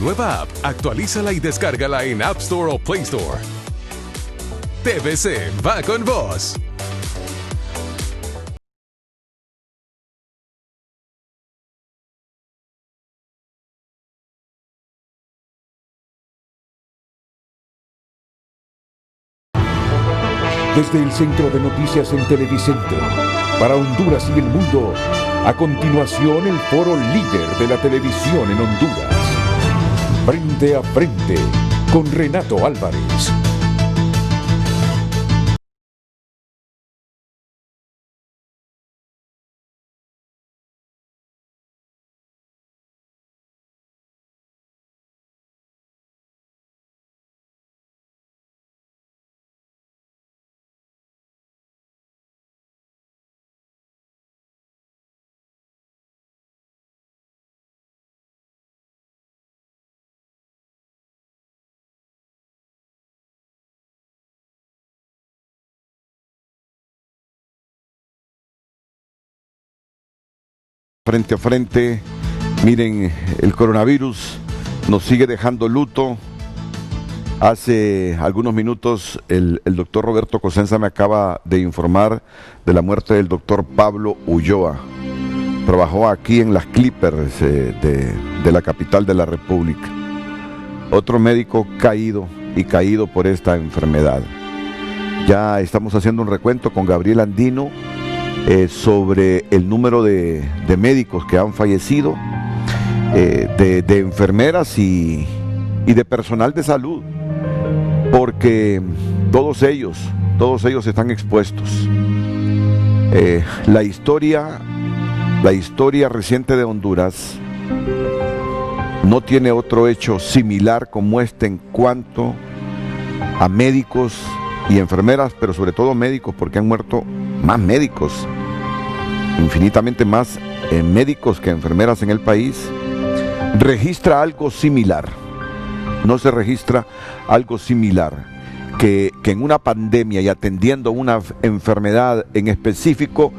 Nueva app, actualízala y descárgala en App Store o Play Store. TVC va con vos. Desde el Centro de Noticias en Televicentro, para Honduras y el mundo, a continuación el foro líder de la televisión en Honduras. Frente a frente, con Renato Álvarez. Frente a frente, miren, el coronavirus nos sigue dejando luto. Hace algunos minutos el doctor Roberto Cosenza me acaba de informar de la muerte del doctor Pablo Ulloa. Trabajó aquí en las Clippers de la capital de la República. Otro médico caído por esta enfermedad. Ya estamos haciendo un recuento con Gabriel Andino sobre el número de médicos que han fallecido, de enfermeras y de personal de salud, porque todos ellos están expuestos. La historia reciente de Honduras no tiene otro hecho similar como este en cuanto a médicos y enfermeras, pero sobre todo médicos, porque han muerto más médicos, infinitamente más médicos que enfermeras en el país. Registra algo similar. No se registra algo similar que en una pandemia y atendiendo una enfermedad en específico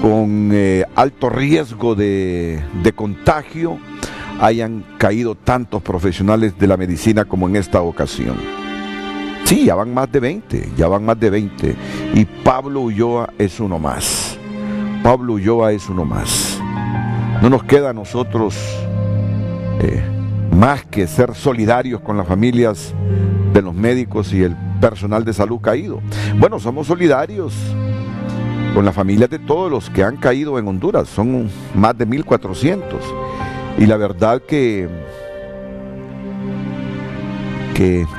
con alto riesgo de contagio hayan caído tantos profesionales de la medicina como en esta ocasión. Sí, ya van más de 20. Y Pablo Ulloa es uno más. No nos queda a nosotros más que ser solidarios con las familias de los médicos y el personal de salud caído. Bueno, somos solidarios con las familias de todos los que han caído en Honduras. Son más de 1,400. Y la verdad que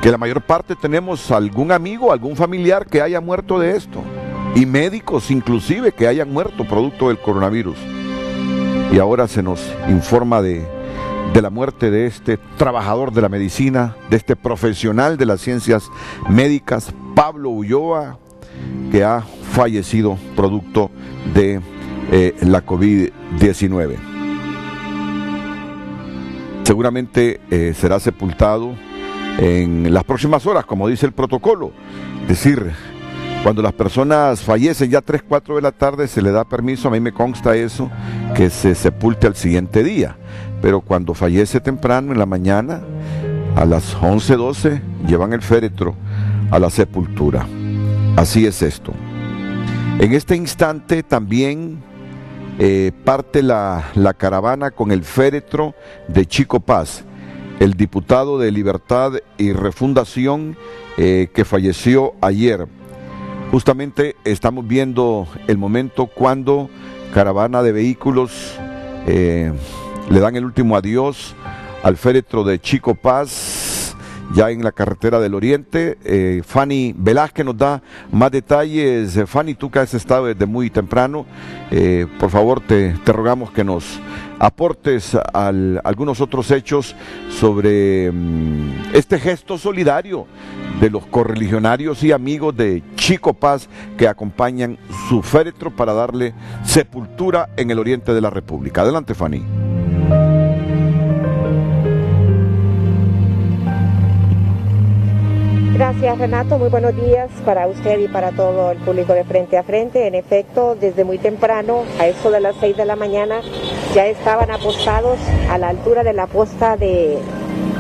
la mayor parte tenemos algún amigo, algún familiar que haya muerto de esto, y médicos inclusive que hayan muerto producto del coronavirus. Y ahora se nos informa de la muerte de este trabajador de la medicina, de este profesional de las ciencias médicas, Pablo Ulloa, que ha fallecido producto de la COVID-19. Seguramente será sepultado en las próximas horas, como dice el protocolo. Es decir, cuando las personas fallecen ya 3, 4 de la tarde, se le da permiso, a mí me consta eso, que se sepulte al siguiente día. Pero cuando fallece temprano, en la mañana, a las 11, 12, llevan el féretro a la sepultura. Así es esto. En este instante también parte la caravana con el féretro de Chico Paz, el diputado de Libertad y Refundación que falleció ayer. Justamente estamos viendo el momento cuando caravana de vehículos le dan el último adiós al féretro de Chico Paz, ya en la carretera del Oriente. Fanny Velázquez nos da más detalles. Fanny, tú que has estado desde muy temprano, por favor te rogamos que nos aportes algunos otros hechos sobre este gesto solidario de los correligionarios y amigos de Chico Paz que acompañan su féretro para darle sepultura en el oriente de la República. Adelante, Fanny. Gracias, Renato, muy buenos días para usted y para todo el público de Frente a Frente. En efecto, desde muy temprano, a eso de las 6 de la mañana, ya estaban apostados a la altura de la posta de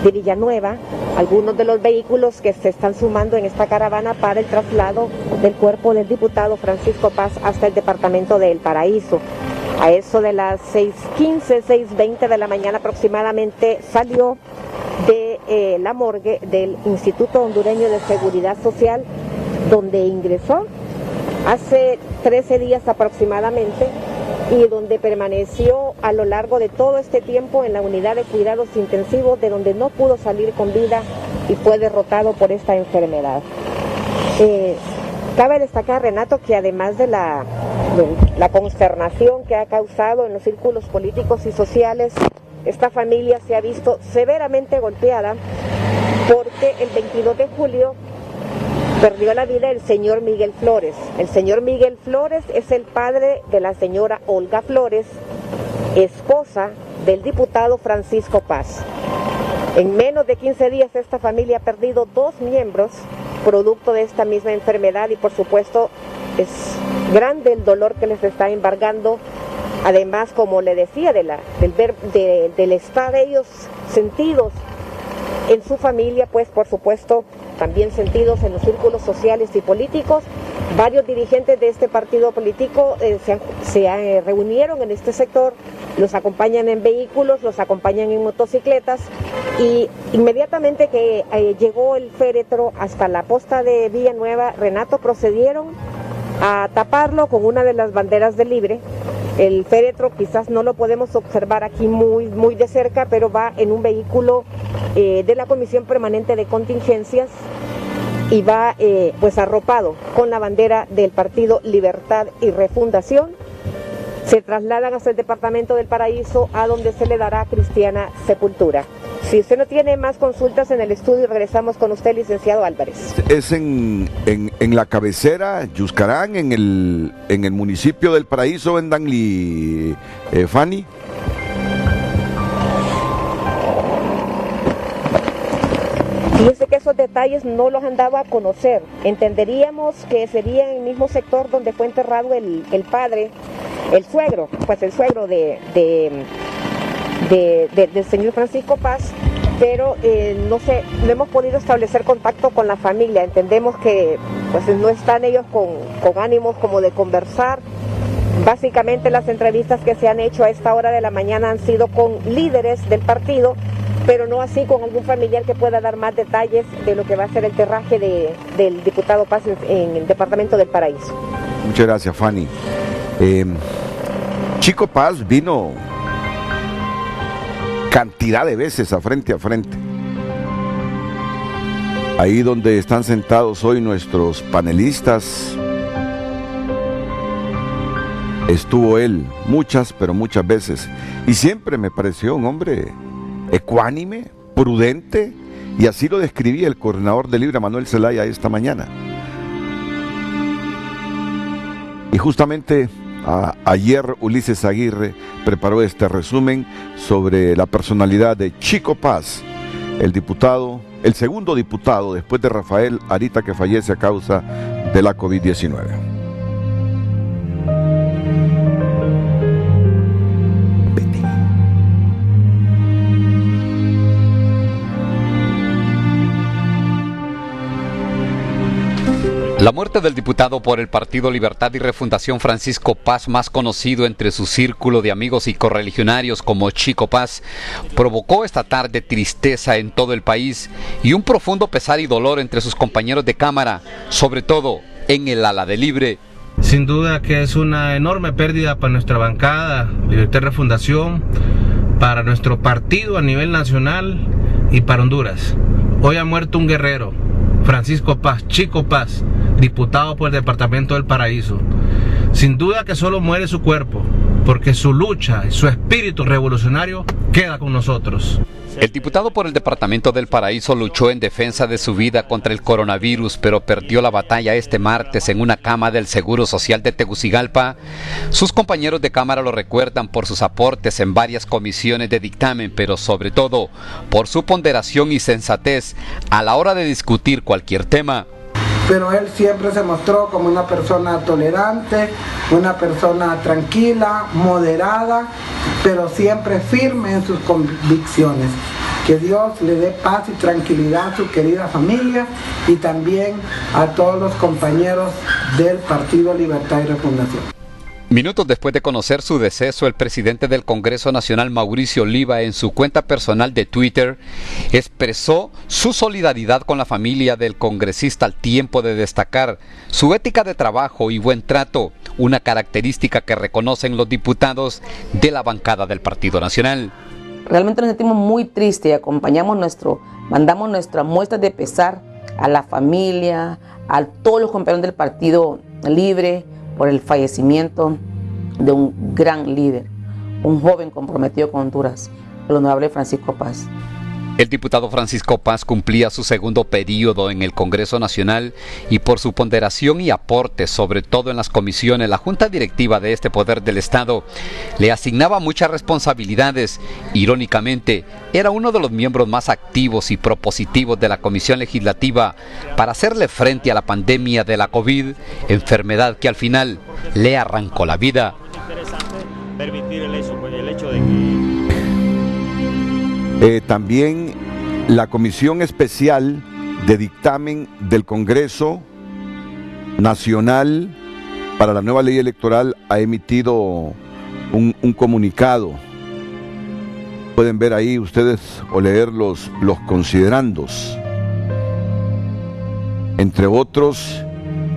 de Villanueva, algunos de los vehículos que se están sumando en esta caravana para el traslado del cuerpo del diputado Francisco Paz hasta el departamento de El Paraíso. A eso de las 6:15, 6:20 de la mañana aproximadamente salió de la morgue del Instituto Hondureño de Seguridad Social, donde ingresó hace 13 días aproximadamente y donde permaneció a lo largo de todo este tiempo en la unidad de cuidados intensivos, de donde no pudo salir con vida y fue derrotado por esta enfermedad. Cabe destacar, Renato, que además de la consternación que ha causado en los círculos políticos y sociales, esta familia se ha visto severamente golpeada porque el 22 de julio perdió la vida el señor Miguel Flores. El señor Miguel Flores es el padre de la señora Olga Flores, esposa del diputado Francisco Paz. En menos de 15 días esta familia ha perdido 2 miembros producto de esta misma enfermedad y por supuesto es grande el dolor que les está embargando. Además, como le decía, del estar ellos sentidos en su familia, pues por supuesto también sentidos en los círculos sociales y políticos. Varios dirigentes de este partido político se reunieron en este sector, los acompañan en vehículos, los acompañan en motocicletas y inmediatamente que llegó el féretro hasta la posta de Villanueva, Renato, procedieron a taparlo con una de las banderas del Libre. El féretro quizás no lo podemos observar aquí muy de cerca, pero va en un vehículo de la Comisión Permanente de Contingencias y va pues arropado con la bandera del Partido Libertad y Refundación. Se trasladan hasta el departamento del Paraíso, a donde se le dará cristiana sepultura. Si usted no tiene más consultas en el estudio, regresamos con usted, licenciado Álvarez. Es en la cabecera, Yuscarán, en el municipio del Paraíso, en Danlí, Fanny. Fíjese que esos detalles no los han dado a conocer. Entenderíamos que sería en el mismo sector donde fue enterrado el padre, el suegro del señor Francisco Paz, pero no hemos podido establecer contacto con la familia. Entendemos que pues no están ellos con ánimos como de conversar. Básicamente las entrevistas que se han hecho a esta hora de la mañana han sido con líderes del partido, pero no así con algún familiar que pueda dar más detalles de lo que va a ser el terraje del diputado Paz en el departamento del Paraíso. Muchas gracias, Fanny. Chico Paz vino cantidad de veces a frente. Ahí donde están sentados hoy nuestros panelistas, estuvo él muchas veces. Y siempre me pareció un hombre ecuánime, prudente, y así lo describía el coordinador del Libre, Manuel Zelaya, esta mañana. Y justamente ayer Ulises Aguirre preparó este resumen sobre la personalidad de Chico Paz, el segundo diputado después de Rafael Arita, que fallece a causa de la COVID-19. La muerte del diputado por el Partido Libertad y Refundación Francisco Paz, más conocido entre su círculo de amigos y correligionarios como Chico Paz, provocó esta tarde tristeza en todo el país y un profundo pesar y dolor entre sus compañeros de Cámara, sobre todo en el ala de Libre. Sin duda que es una enorme pérdida para nuestra bancada Libertad y Refundación, para nuestro partido a nivel nacional y para Honduras. Hoy ha muerto un guerrero, Francisco Paz, Chico Paz, diputado por el departamento del Paraíso. Sin duda que solo muere su cuerpo, porque su lucha y su espíritu revolucionario queda con nosotros. El diputado por el departamento del Paraíso luchó en defensa de su vida contra el coronavirus, pero perdió la batalla este martes en una cama del Seguro Social de Tegucigalpa. Sus compañeros de Cámara lo recuerdan por sus aportes en varias comisiones de dictamen, pero sobre todo por su ponderación y sensatez a la hora de discutir cualquier tema. Pero él siempre se mostró como una persona tolerante, una persona tranquila, moderada, pero siempre firme en sus convicciones. Que Dios le dé paz y tranquilidad a su querida familia y también a todos los compañeros del Partido Libertad y Refundación. Minutos después de conocer su deceso, el presidente del Congreso Nacional, Mauricio Oliva, en su cuenta personal de Twitter, expresó su solidaridad con la familia del congresista al tiempo de destacar su ética de trabajo y buen trato, una característica que reconocen los diputados de la bancada del Partido Nacional. Realmente nos sentimos muy tristes y mandamos nuestra muestra de pesar a la familia, a todos los compañeros del Partido Libre, por el fallecimiento de un gran líder, un joven comprometido con Honduras, el honorable Francisco Paz. El diputado Francisco Paz cumplía su segundo periodo en el Congreso Nacional y por su ponderación y aporte, sobre todo en las comisiones, la Junta Directiva de este poder del Estado le asignaba muchas responsabilidades. Irónicamente, era uno de los miembros más activos y propositivos de la Comisión Legislativa para hacerle frente a la pandemia de la COVID, enfermedad que al final le arrancó la vida. Permitir el hecho de que también la Comisión Especial de Dictamen del Congreso Nacional para la nueva ley electoral ha emitido un comunicado. Pueden ver ahí ustedes o leer los considerandos. Entre otros,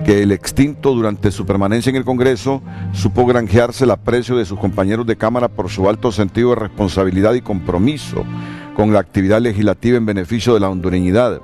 que el extinto durante su permanencia en el Congreso supo granjearse el aprecio de sus compañeros de Cámara por su alto sentido de responsabilidad y compromiso con la actividad legislativa en beneficio de la hondureñidad,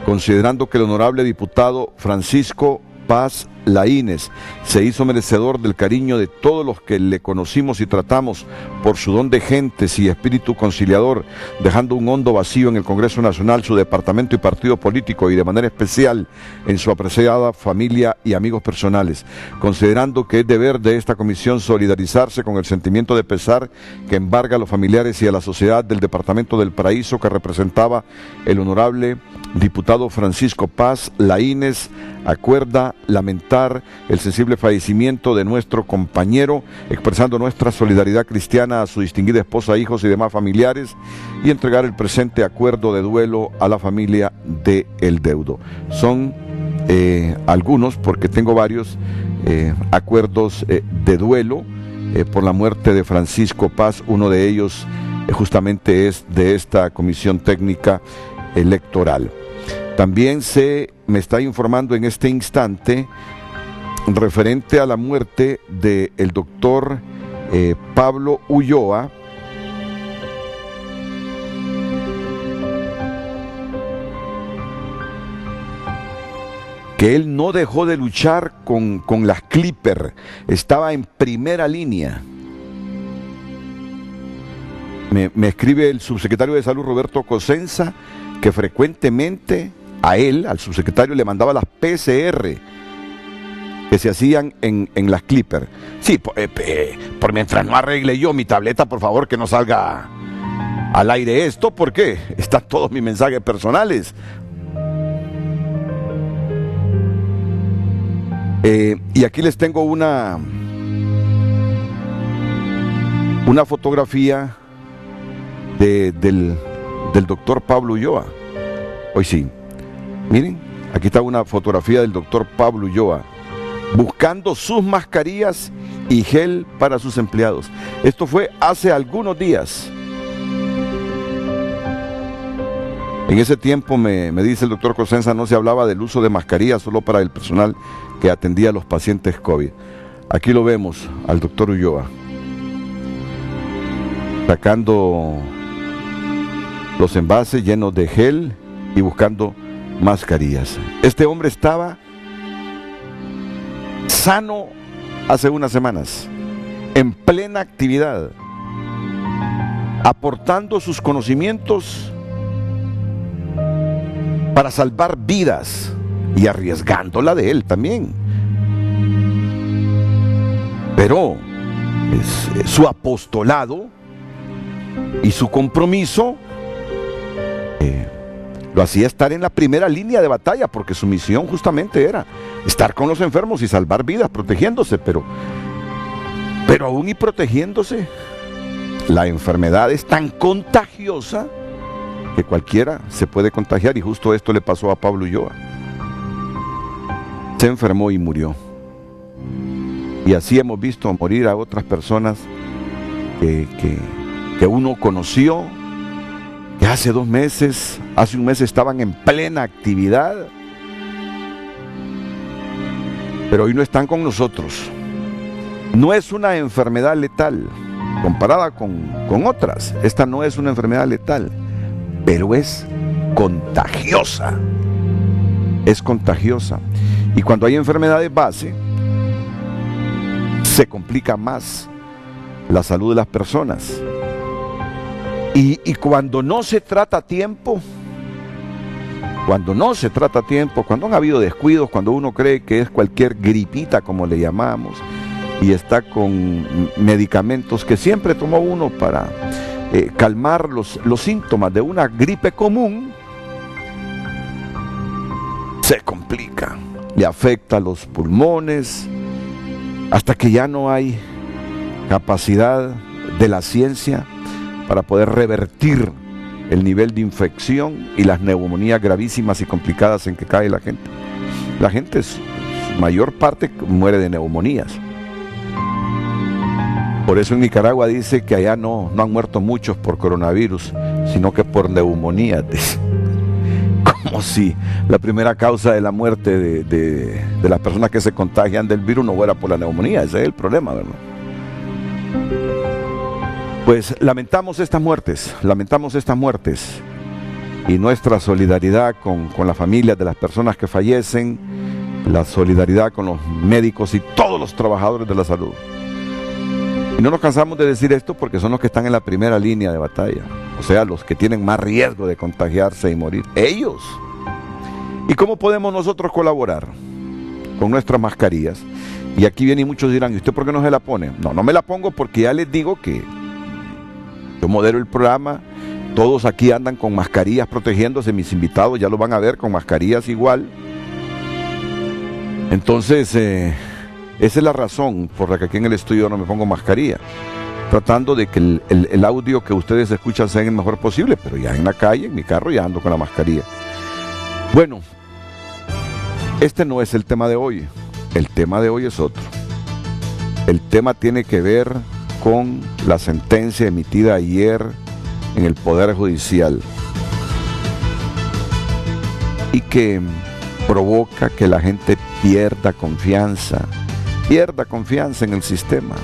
considerando que el honorable diputado Francisco Paz Laínez se hizo merecedor del cariño de todos los que le conocimos y tratamos por su don de gentes y espíritu conciliador, dejando un hondo vacío en el Congreso Nacional, su departamento y partido político, y de manera especial en su apreciada familia y amigos personales, considerando que es deber de esta comisión solidarizarse con el sentimiento de pesar que embarga a los familiares y a la sociedad del departamento del Paraíso que representaba el honorable diputado Francisco Paz Laínez. Acuerda lamentar el sensible fallecimiento de nuestro compañero, expresando nuestra solidaridad cristiana a su distinguida esposa, hijos y demás familiares, y entregar el presente acuerdo de duelo a la familia de el deudo. Son algunos, porque tengo varios acuerdos de duelo por la muerte de Francisco Paz. Uno de ellos justamente es de esta comisión técnica electoral. También me está informando en este instante referente a la muerte del doctor Pablo Ulloa, que él no dejó de luchar con las Clipper, estaba en primera línea. Me escribe el subsecretario de Salud, Roberto Cosenza, que frecuentemente a él, al subsecretario, le mandaba las PCR que se hacían en las Clipper. Sí, por mientras no arregle yo mi tableta, por favor, que no salga al aire esto, porque están todos mis mensajes personales. Y aquí les tengo una fotografía del doctor Pablo Ulloa. Hoy sí, miren, aquí está una fotografía del doctor Pablo Ulloa buscando sus mascarillas y gel para sus empleados. Esto fue hace algunos días. En ese tiempo, me dice el doctor Cosenza, no se hablaba del uso de mascarillas solo para el personal que atendía a los pacientes COVID. Aquí lo vemos al doctor Ulloa sacando los envases llenos de gel y buscando mascarillas. Este hombre estaba sano hace unas semanas, en plena actividad, aportando sus conocimientos para salvar vidas y arriesgándola de él también. Pero su apostolado y su compromiso lo hacía estar en la primera línea de batalla, porque su misión justamente era estar con los enfermos y salvar vidas, protegiéndose, pero aún y protegiéndose, la enfermedad es tan contagiosa que cualquiera se puede contagiar, y justo esto le pasó a Pablo Ulloa. Se enfermó y murió. Y así hemos visto morir a otras personas que uno conoció, que hace 2 meses, hace un mes estaban en plena actividad, pero hoy no están con nosotros. No es una enfermedad letal, comparada con otras. Esta no es una enfermedad letal, pero es contagiosa. Es contagiosa. Y cuando hay enfermedades base, se complica más la salud de las personas. Y cuando no se trata a tiempo, cuando han habido descuidos, cuando uno cree que es cualquier gripita, como le llamamos, y está con medicamentos que siempre tomó uno para calmar los síntomas de una gripe común, se complica, le afecta a los pulmones, hasta que ya no hay capacidad de la ciencia para poder revertir el nivel de infección y las neumonías gravísimas y complicadas en que cae la gente. La gente, su mayor parte, muere de neumonías. Por eso en Nicaragua dice que allá no han muerto muchos por coronavirus, sino que por neumonía. Como si la primera causa de la muerte de las personas que se contagian del virus no fuera por la neumonía. Ese es el problema, ¿verdad? Pues lamentamos estas muertes, y nuestra solidaridad con las familias de las personas que fallecen, la solidaridad con los médicos y todos los trabajadores de la salud. Y no nos cansamos de decir esto porque son los que están en la primera línea de batalla, o sea, los que tienen más riesgo de contagiarse y morir, ellos. ¿Y cómo podemos nosotros colaborar? Con nuestras mascarillas. Y aquí vienen y muchos dirán, ¿y usted por qué no se la pone? No me la pongo porque ya les digo que yo modero el programa, todos aquí andan con mascarillas protegiéndose, mis invitados ya lo van a ver con mascarillas igual. Entonces, esa es la razón por la que aquí en el estudio no me pongo mascarilla, tratando de que el audio que ustedes escuchan sea el mejor posible, pero ya en la calle, en mi carro, ya ando con la mascarilla. Bueno, este no es el tema de hoy, el tema de hoy es otro. El tema tiene que ver con la sentencia emitida ayer en el Poder Judicial y que provoca que la gente pierda confianza en el sistema.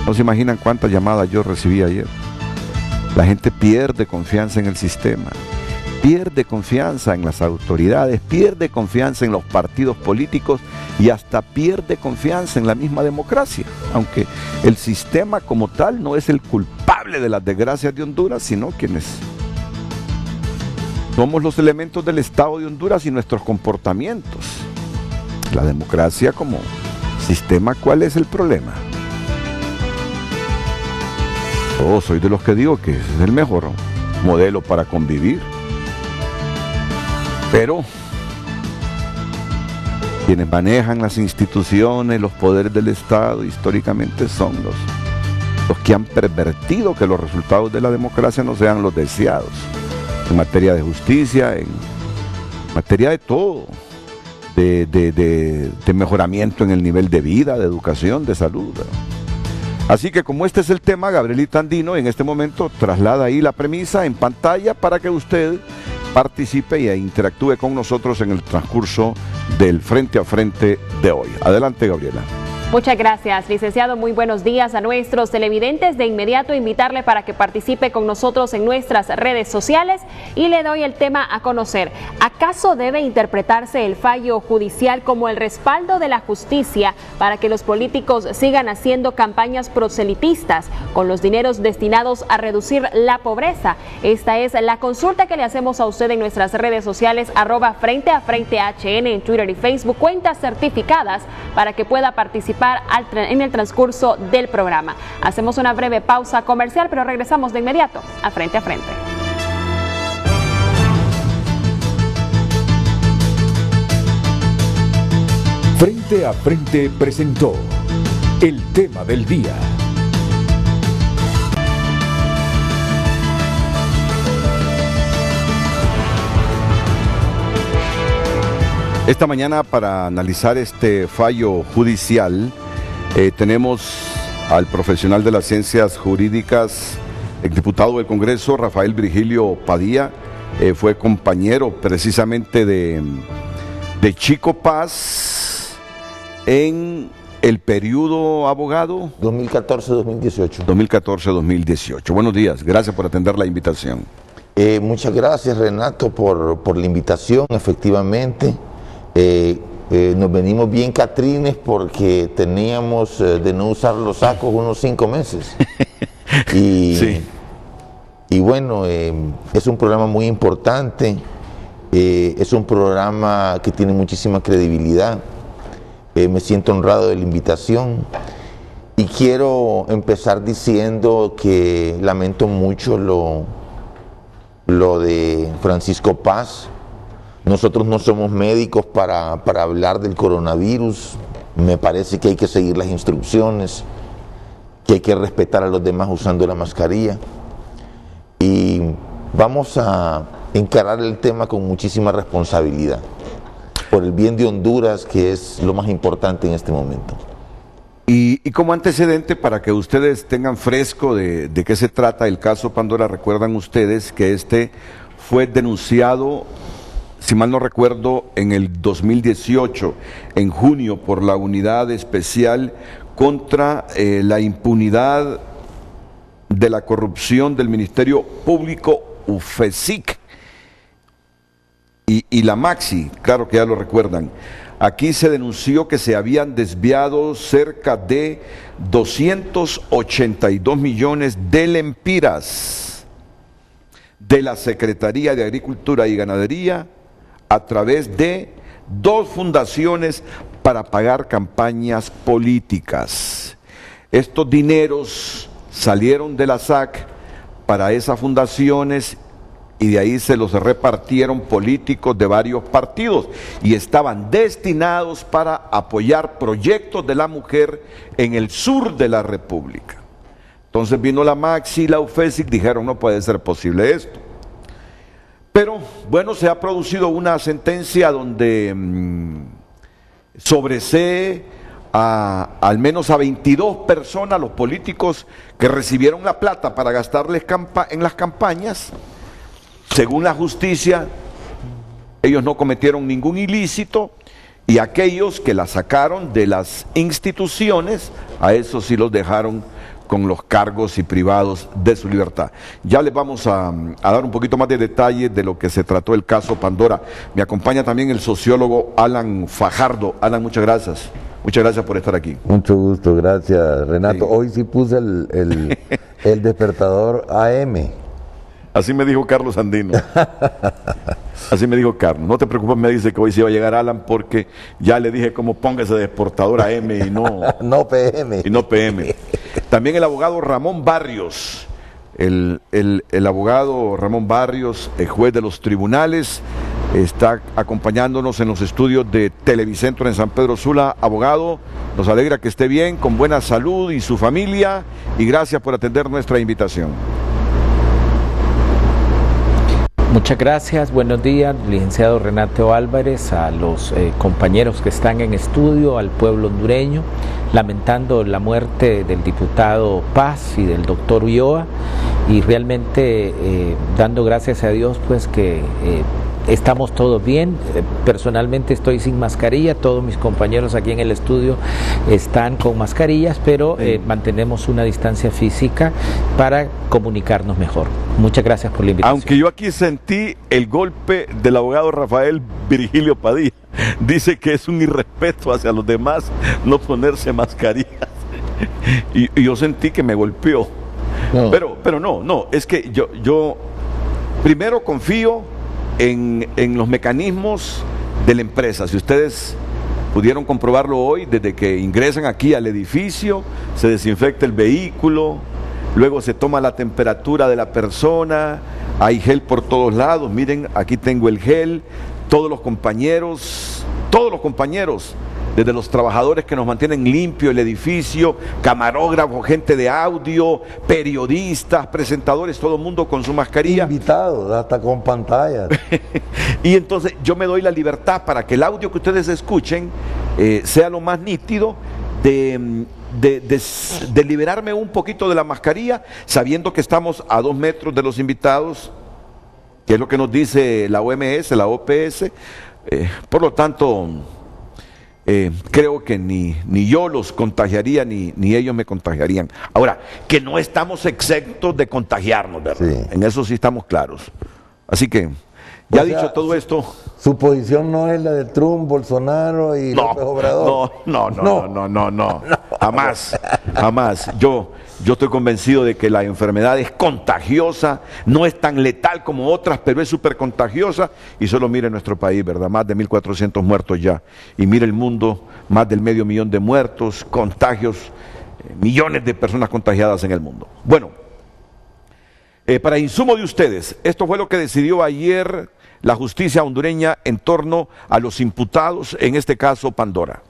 No se imaginan cuántas llamadas yo recibí ayer. La gente pierde confianza en el sistema, pierde confianza en las autoridades, pierde confianza en los partidos políticos y hasta pierde confianza en la misma democracia, aunque el sistema como tal no es el culpable de las desgracias de Honduras, sino quienes somos los elementos del Estado de Honduras y nuestros comportamientos. La democracia como sistema, ¿cuál es el problema? Yo soy de los que digo que ese es el mejor modelo para convivir. Pero quienes manejan las instituciones, los poderes del Estado, históricamente son los que han pervertido que los resultados de la democracia no sean los deseados. En materia de justicia, en materia de todo, de mejoramiento en el nivel de vida, de educación, de salud. Así que como este es el tema, Gabrielita Andino en este momento traslada ahí la premisa en pantalla para que usted participe e interactúe con nosotros en el transcurso del Frente a Frente de hoy. Adelante, Gabriela. Muchas gracias, licenciado. Muy buenos días a nuestros televidentes. De inmediato invitarle para que participe con nosotros en nuestras redes sociales y le doy el tema a conocer. ¿Acaso debe interpretarse el fallo judicial como el respaldo de la justicia para que los políticos sigan haciendo campañas proselitistas con los dineros destinados a reducir la pobreza? Esta es la consulta que le hacemos a usted en nuestras redes sociales, @FrenteAFrenteHN en Twitter y Facebook, cuentas certificadas para que pueda participar en el transcurso del programa. Hacemos una breve pausa comercial, pero regresamos de inmediato a Frente a Frente. Frente a Frente presentó el tema del día. Esta mañana, para analizar este fallo judicial, tenemos al profesional de las ciencias jurídicas, exdiputado del Congreso, Rafael Virgilio Padilla. Fue compañero precisamente de Chico Paz en el periodo, abogado. 2014-2018. 2014-2018. Buenos días, gracias por atender la invitación. Muchas gracias, Renato, por la invitación. Efectivamente, nos venimos bien catrines porque teníamos de no usar los sacos unos 5 meses. Y, sí. Y bueno, es un programa muy importante, es un programa que tiene muchísima credibilidad. Me siento honrado de la invitación y quiero empezar diciendo que lamento mucho lo de Francisco Paz. Nosotros no somos médicos para hablar del coronavirus. Me parece que hay que seguir las instrucciones, que hay que respetar a los demás usando la mascarilla. Y vamos a encarar el tema con muchísima responsabilidad, por el bien de Honduras, que es lo más importante en este momento. Y como antecedente, para que ustedes tengan fresco de qué se trata el caso Pandora, recuerdan ustedes que este fue denunciado, si mal no recuerdo, en el 2018, en junio, por la Unidad Especial contra la Impunidad de la Corrupción del Ministerio Público, UFESIC, y la Maxi, claro que ya lo recuerdan. Aquí se denunció que se habían desviado cerca de 282 millones de lempiras de la Secretaría de Agricultura y Ganadería a través de 2 fundaciones para pagar campañas políticas. Estos dineros salieron de la SAC para esas fundaciones y de ahí se los repartieron políticos de varios partidos y estaban destinados para apoyar proyectos de la mujer en el sur de la República. Entonces vino la Maxi y la UFESIC, dijeron no puede ser posible esto. Pero bueno, se ha producido una sentencia donde sobresee al menos a 22 personas, los políticos que recibieron la plata para gastarles en las campañas. Según la justicia, ellos no cometieron ningún ilícito y aquellos que la sacaron de las instituciones, a esos sí los dejaron con los cargos y privados de su libertad. Ya les vamos a dar un poquito más de detalle de lo que se trató el caso Pandora. Me acompaña también el sociólogo Alan Fajardo. Alan, muchas gracias. Muchas gracias por estar aquí. Mucho gusto, gracias, Renato. Sí. Hoy sí puse el despertador AM. Así me dijo Carlos Andino. Así me dijo Carlos. No te preocupes, me dice que hoy sí va a llegar Alan porque ya le dije cómo ponga ese despertador AM y no PM. Y no PM. También el abogado Ramón Barrios. El abogado Ramón Barrios, el juez de los tribunales, está acompañándonos en los estudios de Televicentro en San Pedro Sula. Abogado, nos alegra que esté bien, con buena salud y su familia, y gracias por atender nuestra invitación. Muchas gracias, buenos días, licenciado Renato Álvarez, a los compañeros que están en estudio, al pueblo hondureño, lamentando la muerte del diputado Paz y del doctor Ulloa, y realmente dando gracias a Dios pues que estamos todos bien. Personalmente estoy sin mascarilla, todos mis compañeros aquí en el estudio están con mascarillas, pero mantenemos una distancia física para comunicarnos mejor. Muchas gracias por la invitación. Aunque yo aquí sentí el golpe del abogado Rafael Virgilio Padilla. Dice que es un irrespeto hacia los demás no ponerse mascarillas. Y yo sentí que me golpeó. No. Pero no, es que yo primero confío en los mecanismos de la empresa. Si ustedes pudieron comprobarlo hoy, desde que ingresan aquí al edificio, se desinfecta el vehículo, luego se toma la temperatura de la persona, hay gel por todos lados. Miren, aquí tengo el gel, todos los compañeros desde los trabajadores que nos mantienen limpio el edificio, camarógrafos, gente de audio, periodistas, presentadores, todo el mundo con su mascarilla. Invitados, hasta con pantallas. Y entonces yo me doy la libertad para que el audio que ustedes escuchen sea lo más nítido, de liberarme un poquito de la mascarilla, sabiendo que estamos a 2 metros de los invitados, que es lo que nos dice la OMS, la OPS. Por lo tanto, creo que ni yo los contagiaría, ni ellos me contagiarían. Ahora, que no estamos exentos de contagiarnos, ¿verdad? Sí. En eso sí estamos claros. Así que, ya dicho todo esto... Su posición no es la de Trump, Bolsonaro y López Obrador. No. Jamás. Yo estoy convencido de que la enfermedad es contagiosa, no es tan letal como otras, pero es súper contagiosa. Y solo mire nuestro país, ¿verdad? Más de 1.400 muertos ya. Y mire el mundo, más del 500.000 de muertos, contagios, millones de personas contagiadas en el mundo. Bueno, para insumo de ustedes, esto fue lo que decidió ayer la justicia hondureña en torno a los imputados, en este caso Pandora.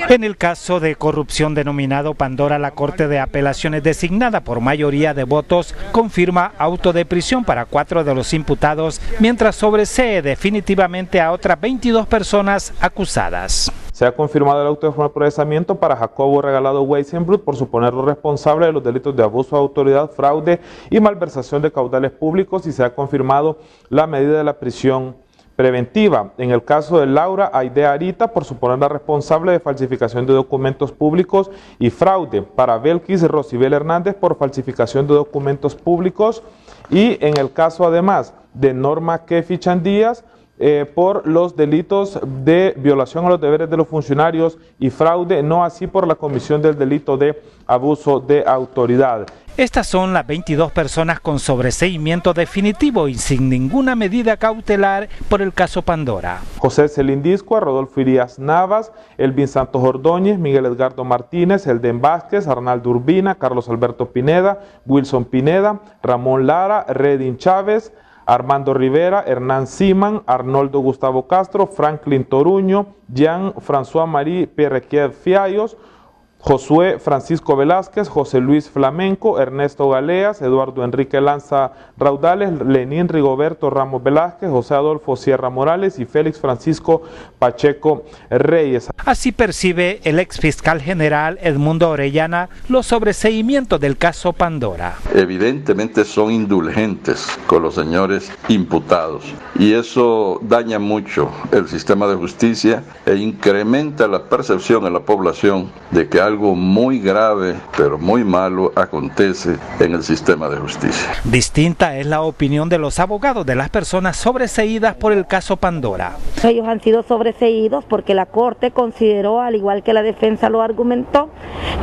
En el caso de corrupción denominado Pandora, la Corte de Apelaciones designada por mayoría de votos confirma auto de prisión para 4 de los imputados, mientras sobresee definitivamente a otras 22 personas acusadas. Se ha confirmado el auto de formal procesamiento para Jacobo Regalado Weisenbrut por suponerlo responsable de los delitos de abuso de autoridad, fraude y malversación de caudales públicos, y se ha confirmado la medida de la prisión preventiva. En el caso de Laura Aide Arita por suponerla responsable de falsificación de documentos públicos y fraude. Para Belkis Rosibel Hernández por falsificación de documentos públicos, y en el caso además de Norma Kefi Chandías por los delitos de violación a los deberes de los funcionarios y fraude, no así por la comisión del delito de abuso de autoridad. Estas son las 22 personas con sobreseimiento definitivo y sin ninguna medida cautelar por el caso Pandora. José Celindisco, Rodolfo Irías Navas, Elvin Santos Ordóñez, Miguel Edgardo Martínez, Elden Vázquez, Arnaldo Urbina, Carlos Alberto Pineda, Wilson Pineda, Ramón Lara, Redin Chávez, Armando Rivera, Hernán Siman, Arnoldo Gustavo Castro, Franklin Toruño, Jean-François Marie Perrequier Fiallos, Josué Francisco Velázquez, José Luis Flamenco, Ernesto Galeas, Eduardo Enrique Lanza Raudales, Lenín Rigoberto Ramos Velázquez, José Adolfo Sierra Morales y Félix Francisco Pacheco Reyes. Así percibe el ex fiscal general Edmundo Orellana los sobreseimientos del caso Pandora. Evidentemente son indulgentes con los señores imputados, y eso daña mucho el sistema de justicia e incrementa la percepción en la población de que algo muy grave, pero muy malo, acontece en el sistema de justicia. Distinta es la opinión de los abogados de las personas sobreseídas por el caso Pandora. Ellos han sido sobreseídos porque la Corte consideró, al igual que la defensa lo argumentó,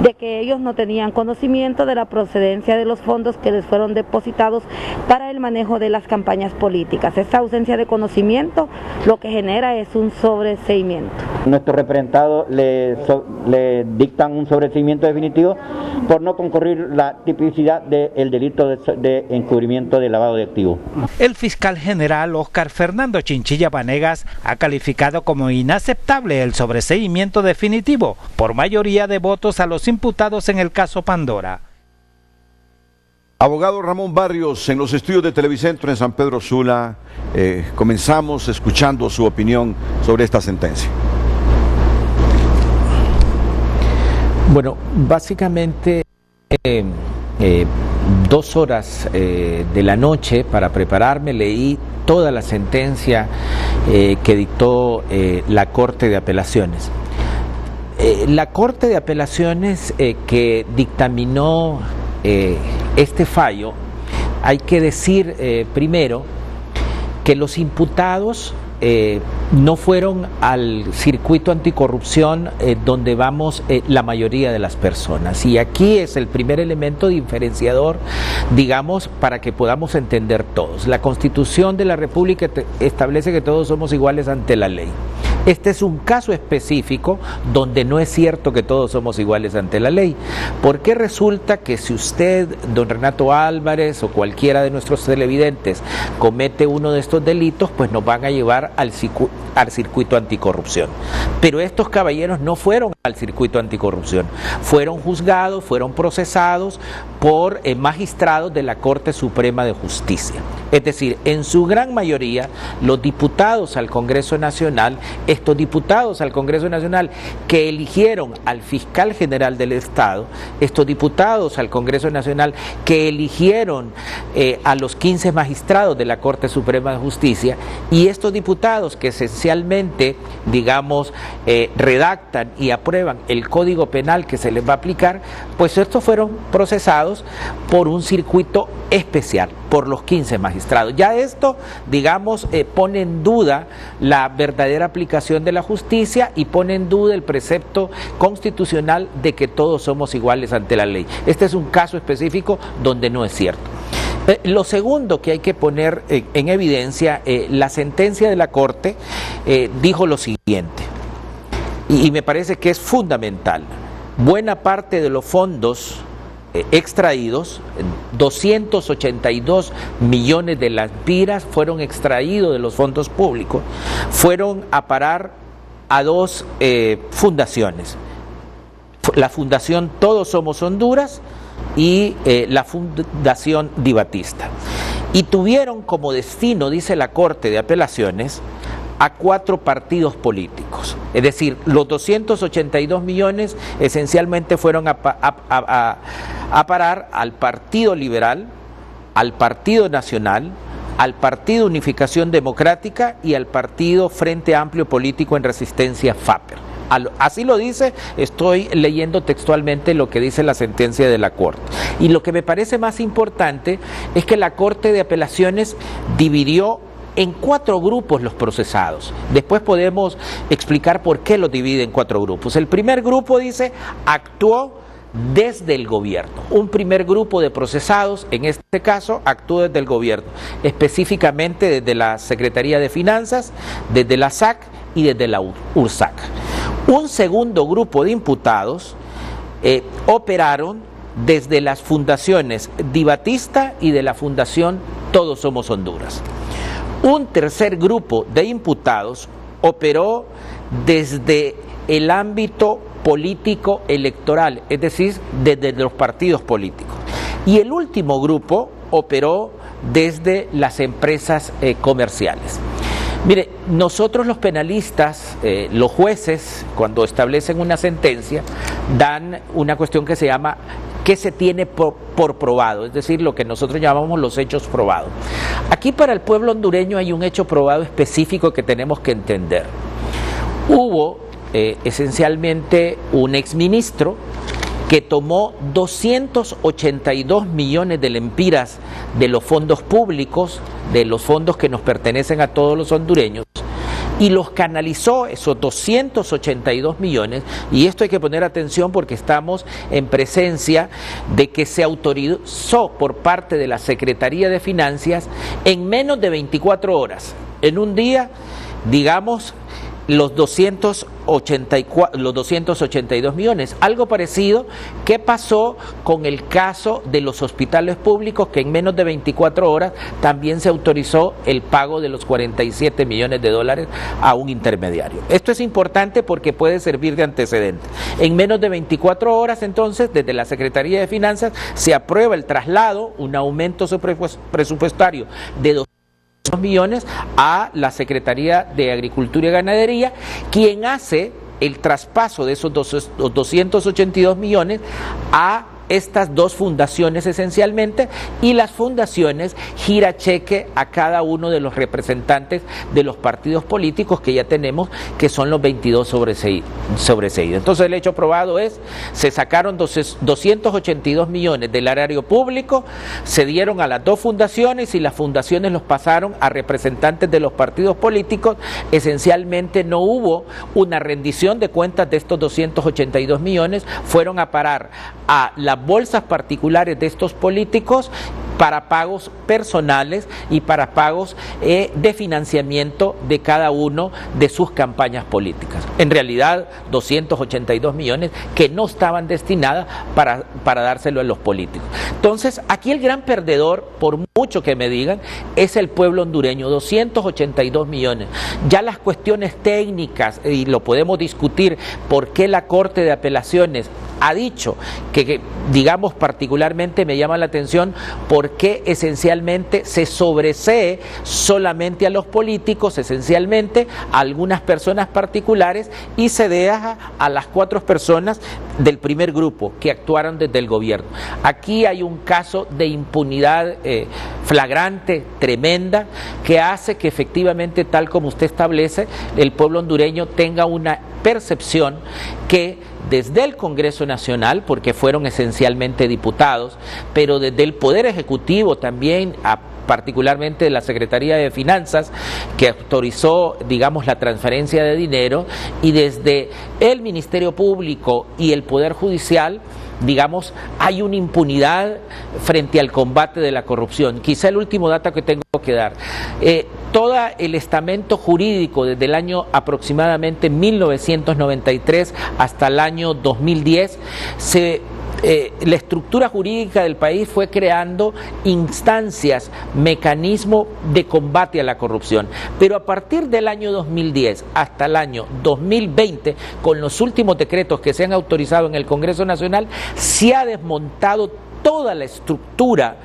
de que ellos no tenían conocimiento de la procedencia de los fondos que les fueron depositados para el manejo de las campañas políticas. Esta ausencia de conocimiento lo que genera es un sobreseimiento. Nuestros representados le dictan un sobreseimiento definitivo por no concurrir la tipicidad del delito de encubrimiento de lavado de activos. El fiscal general Óscar Fernando Chinchilla Vanegas ha calificado como inaceptable el sobreseimiento definitivo por mayoría de votos a los imputados en el caso Pandora. Abogado Ramón Barrios, en los estudios de Televicentro en San Pedro Sula, comenzamos escuchando su opinión sobre esta sentencia. Bueno, básicamente 2 horas de la noche para prepararme leí toda la sentencia que dictó la Corte de Apelaciones. La Corte de Apelaciones que dictaminó este fallo, hay que decir primero que los imputados no fueron al circuito anticorrupción donde vamos la mayoría de las personas, y aquí es el primer elemento diferenciador, digamos, para que podamos entender todos. La Constitución de la República establece que todos somos iguales ante la ley. Este es un caso específico donde no es cierto que todos somos iguales ante la ley, porque resulta que si usted, don Renato Álvarez o cualquiera de nuestros televidentes comete uno de estos delitos, pues nos van a llevar al circuito anticorrupción. Pero estos caballeros no fueron al circuito anticorrupción, fueron juzgados, fueron procesados por magistrados de la Corte Suprema de Justicia. Es decir, en su gran mayoría, los diputados al Congreso Nacional, estos diputados al Congreso Nacional que eligieron al fiscal general del Estado, estos diputados al Congreso Nacional que eligieron a los 15 magistrados de la Corte Suprema de Justicia, y estos diputados que esencialmente, digamos, redactan y aprueban el Código Penal que se les va a aplicar, pues estos fueron procesados por un circuito especial, por los 15 magistrados. Ya esto, digamos, pone en duda la verdadera aplicación de la justicia y pone en duda el precepto constitucional de que todos somos iguales ante la ley. Este es un caso específico donde no es cierto. Lo segundo que hay que poner en evidencia, la sentencia de la Corte dijo lo siguiente, y me parece que es fundamental. Buena parte de los fondos extraídos, 282 millones de lempiras fueron extraídos de los fondos públicos, fueron a parar a dos fundaciones, la Fundación Todos Somos Honduras y la Fundación Di Batista, y tuvieron como destino, dice la Corte de Apelaciones, a 4 partidos políticos. Es decir, los 282 millones esencialmente fueron a parar al Partido Liberal, al Partido Nacional, al Partido Unificación Democrática y al Partido Frente Amplio Político en Resistencia, FAPER. Así lo dice, estoy leyendo textualmente lo que dice la sentencia de la Corte. Y lo que me parece más importante es que la Corte de Apelaciones dividió en 4 grupos los procesados. Después podemos explicar por qué los divide en 4 grupos. El primer grupo dice, actuó desde el gobierno. Un primer grupo de procesados, en este caso, actuó desde el gobierno, específicamente desde la Secretaría de Finanzas, desde la SAC y desde la URSAC. Un segundo grupo de imputados operaron desde las fundaciones Di Batista y de la Fundación Todos Somos Honduras. Un tercer grupo de imputados operó desde el ámbito político electoral, es decir, desde los partidos políticos. Y el último grupo operó desde las empresas comerciales. Mire, nosotros los penalistas, los jueces, cuando establecen una sentencia, dan una cuestión que se llama ¿qué se tiene por probado? Es decir, lo que nosotros llamamos los hechos probados. Aquí para el pueblo hondureño hay un hecho probado específico que tenemos que entender. Hubo esencialmente un exministro que tomó 282 millones de lempiras de los fondos públicos, de los fondos que nos pertenecen a todos los hondureños, y los canalizó, esos 282 millones, y esto hay que poner atención porque estamos en presencia de que se autorizó por parte de la Secretaría de Finanzas en menos de 24 horas, en un día, digamos, los 282 millones. Algo parecido que pasó con el caso de los hospitales públicos, que en menos de 24 horas también se autorizó el pago de los 47 millones de dólares a un intermediario. Esto es importante porque puede servir de antecedente. En menos de 24 horas, entonces, desde la Secretaría de Finanzas se aprueba el traslado, un aumento presupuestario de 2 millones a la Secretaría de Agricultura y Ganadería, quien hace el traspaso de esos 282 millones a estas dos fundaciones esencialmente, y las fundaciones gira cheque a cada uno de los representantes de los partidos políticos que ya tenemos, que son los 22 sobreseídos. Entonces el hecho probado es, se sacaron 282 millones del erario público, se dieron a las dos fundaciones y las fundaciones los pasaron a representantes de los partidos políticos. Esencialmente no hubo una rendición de cuentas de estos 282 millones, fueron a parar a la las bolsas particulares de estos políticos para pagos personales y para pagos de financiamiento de cada uno de sus campañas políticas. En realidad, 282 millones que no estaban destinadas para dárselo a los políticos. Entonces, aquí el gran perdedor, por mucho que me digan, es el pueblo hondureño, 282 millones. Ya las cuestiones técnicas, y lo podemos discutir, por qué la Corte de Apelaciones ha dicho que digamos, particularmente me llama la atención porque esencialmente se sobresee solamente a los políticos, esencialmente a algunas personas particulares, y se deja a las 4 personas del primer grupo que actuaron desde el gobierno. Aquí hay un caso de impunidad flagrante, tremenda, que hace que efectivamente, tal como usted establece, el pueblo hondureño tenga una percepción que desde el Congreso Nacional, porque fueron esencialmente diputados, pero desde el Poder Ejecutivo también, particularmente de la Secretaría de Finanzas, que autorizó, digamos, la transferencia de dinero, y desde el Ministerio Público y el Poder Judicial, digamos, hay una impunidad frente al combate de la corrupción. Quizá el último dato que tengo que dar. Todo el estamento jurídico desde el año aproximadamente 1993 hasta el año 2010 la estructura jurídica del país fue creando instancias, mecanismos de combate a la corrupción. Pero a partir del año 2010 hasta el año 2020, con los últimos decretos que se han autorizado en el Congreso Nacional, se ha desmontado toda la estructura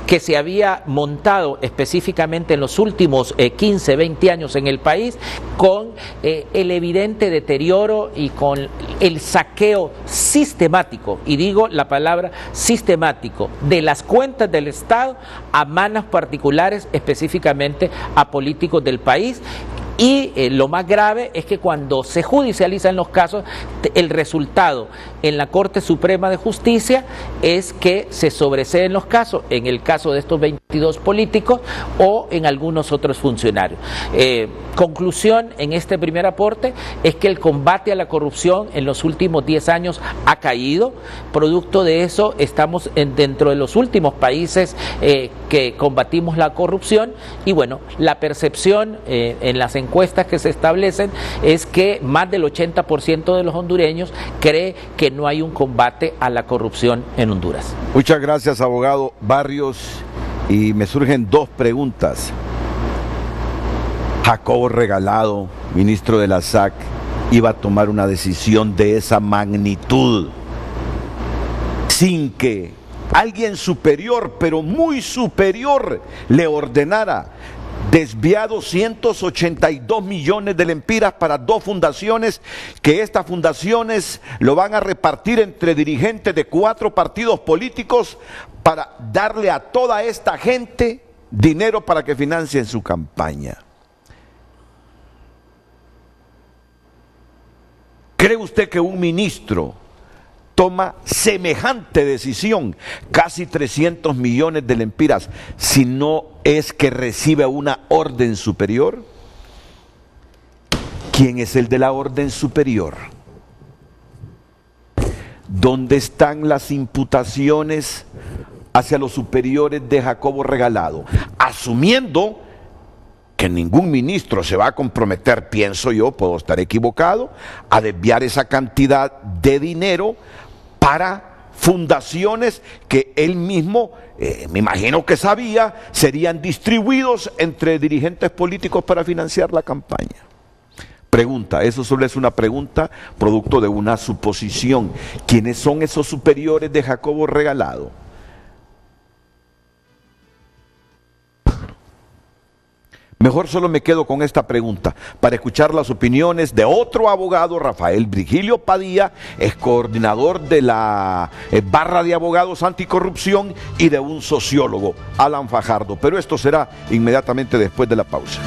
que se había montado específicamente en los últimos 15, 20 años en el país, con el evidente deterioro y con el saqueo sistemático, y digo la palabra sistemático, de las cuentas del Estado a manos particulares, específicamente a políticos del país. Y lo más grave es que cuando se judicializan los casos, el resultado en la Corte Suprema de Justicia es que se sobreseen los casos, en el caso de estos 22 políticos o en algunos otros funcionarios. Conclusión en este primer aporte es que el combate a la corrupción en los últimos 10 años ha caído. Producto de eso estamos dentro de los últimos países que combatimos la corrupción, y bueno, la percepción en las encuestas que se establecen es que más del 80% de los hondureños cree que no hay un combate a la corrupción en Honduras. Muchas gracias, abogado Barrios, y me surgen 2 preguntas. Jacobo Regalado, ministro de la SAC, iba a tomar una decisión de esa magnitud sin que alguien superior, pero muy superior, le ordenara desviar 282 millones de lempiras para 2 fundaciones, que estas fundaciones lo van a repartir entre dirigentes de 4 partidos políticos para darle a toda esta gente dinero para que financien su campaña. ¿Cree usted que un ministro toma semejante decisión, casi 300 millones de lempiras, si no es que recibe una orden superior? ¿Quién es el de la orden superior? ¿Dónde están las imputaciones hacia los superiores de Jacobo Regalado? Asumiendo que ningún ministro se va a comprometer, pienso yo, puedo estar equivocado, a desviar esa cantidad de dinero para fundaciones que él mismo, me imagino que sabía, serían distribuidos entre dirigentes políticos para financiar la campaña. Pregunta, eso solo es una pregunta producto de una suposición. ¿Quiénes son esos superiores de Jacobo Regalado? Mejor solo me quedo con esta pregunta para escuchar las opiniones de otro abogado, Rafael Virgilio Padilla, es coordinador de la barra de abogados anticorrupción, y de un sociólogo, Alan Fajardo. Pero esto será inmediatamente después de la pausa.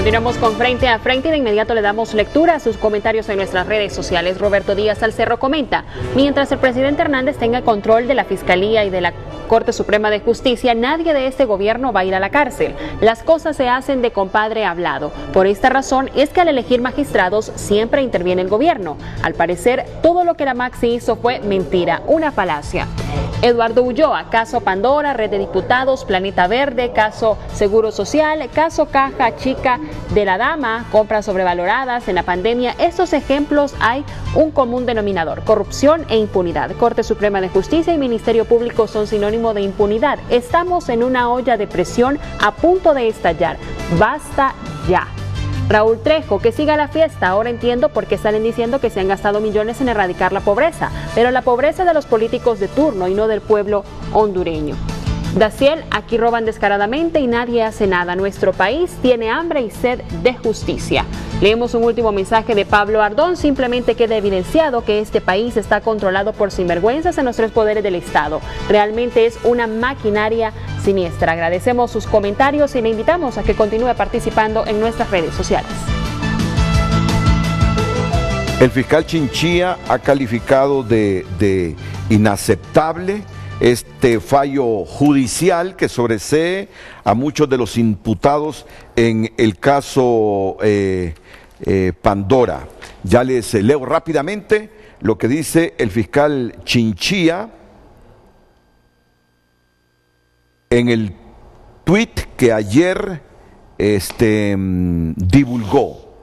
Continuamos con Frente a Frente y de inmediato le damos lectura a sus comentarios en nuestras redes sociales. Roberto Díaz Salcerro comenta: mientras el presidente Hernández tenga control de la Fiscalía y de la Corte Suprema de Justicia, nadie de este gobierno va a ir a la cárcel. Las cosas se hacen de compadre hablado. Por esta razón es que al elegir magistrados siempre interviene el gobierno. Al parecer, todo lo que la Maxi hizo fue mentira, una falacia. Eduardo Ulloa: caso Pandora, Red de Diputados, Planeta Verde, caso Seguro Social, caso Caja Chica de la Dama, compras sobrevaloradas en la pandemia. Estos ejemplos hay un común denominador: corrupción e impunidad. Corte Suprema de Justicia y Ministerio Público son sinónimo de impunidad. Estamos en una olla de presión a punto de estallar. Basta ya. Raúl Trejo: que siga la fiesta. Ahora entiendo por qué salen diciendo que se han gastado millones en erradicar la pobreza, pero la pobreza de los políticos de turno y no del pueblo hondureño. Daciel: aquí roban descaradamente y nadie hace nada. Nuestro país tiene hambre y sed de justicia. Leemos un último mensaje de Pablo Ardón: simplemente queda evidenciado que este país está controlado por sinvergüenzas en los tres poderes del Estado. Realmente es una maquinaria siniestra. Agradecemos sus comentarios y le invitamos a que continúe participando en nuestras redes sociales. El fiscal Chinchilla ha calificado de inaceptable este fallo judicial que sobresee a muchos de los imputados en el caso Pandora. Ya les leo rápidamente lo que dice el fiscal Chinchilla en el tuit que ayer divulgó.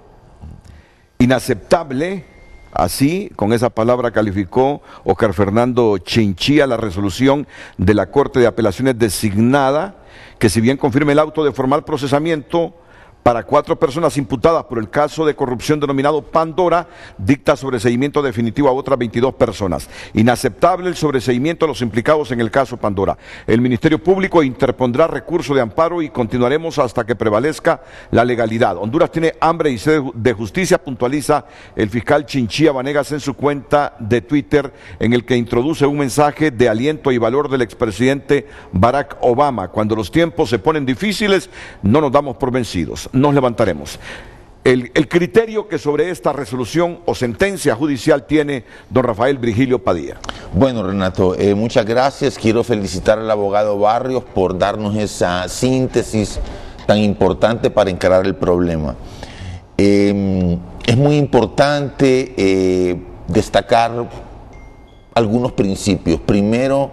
Inaceptable. Así, con esa palabra calificó Oscar Fernando Chinchilla la resolución de la Corte de Apelaciones designada, que si bien confirma el auto de formal procesamiento para 4 personas imputadas por el caso de corrupción denominado Pandora, dicta sobreseimiento definitivo a otras 22 personas. Inaceptable el sobreseimiento a los implicados en el caso Pandora. El Ministerio Público interpondrá recurso de amparo y continuaremos hasta que prevalezca la legalidad. Honduras tiene hambre y sed de justicia, puntualiza el fiscal Chinchilla Vanegas en su cuenta de Twitter, en el que introduce un mensaje de aliento y valor del expresidente Barack Obama: cuando los tiempos se ponen difíciles, no nos damos por vencidos, nos levantaremos. El criterio que sobre esta resolución o sentencia judicial tiene don Rafael Virgilio Padilla. Bueno, Renato, muchas gracias. Quiero felicitar al abogado Barrios por darnos esa síntesis tan importante para encarar el problema. Es muy importante destacar algunos principios. Primero,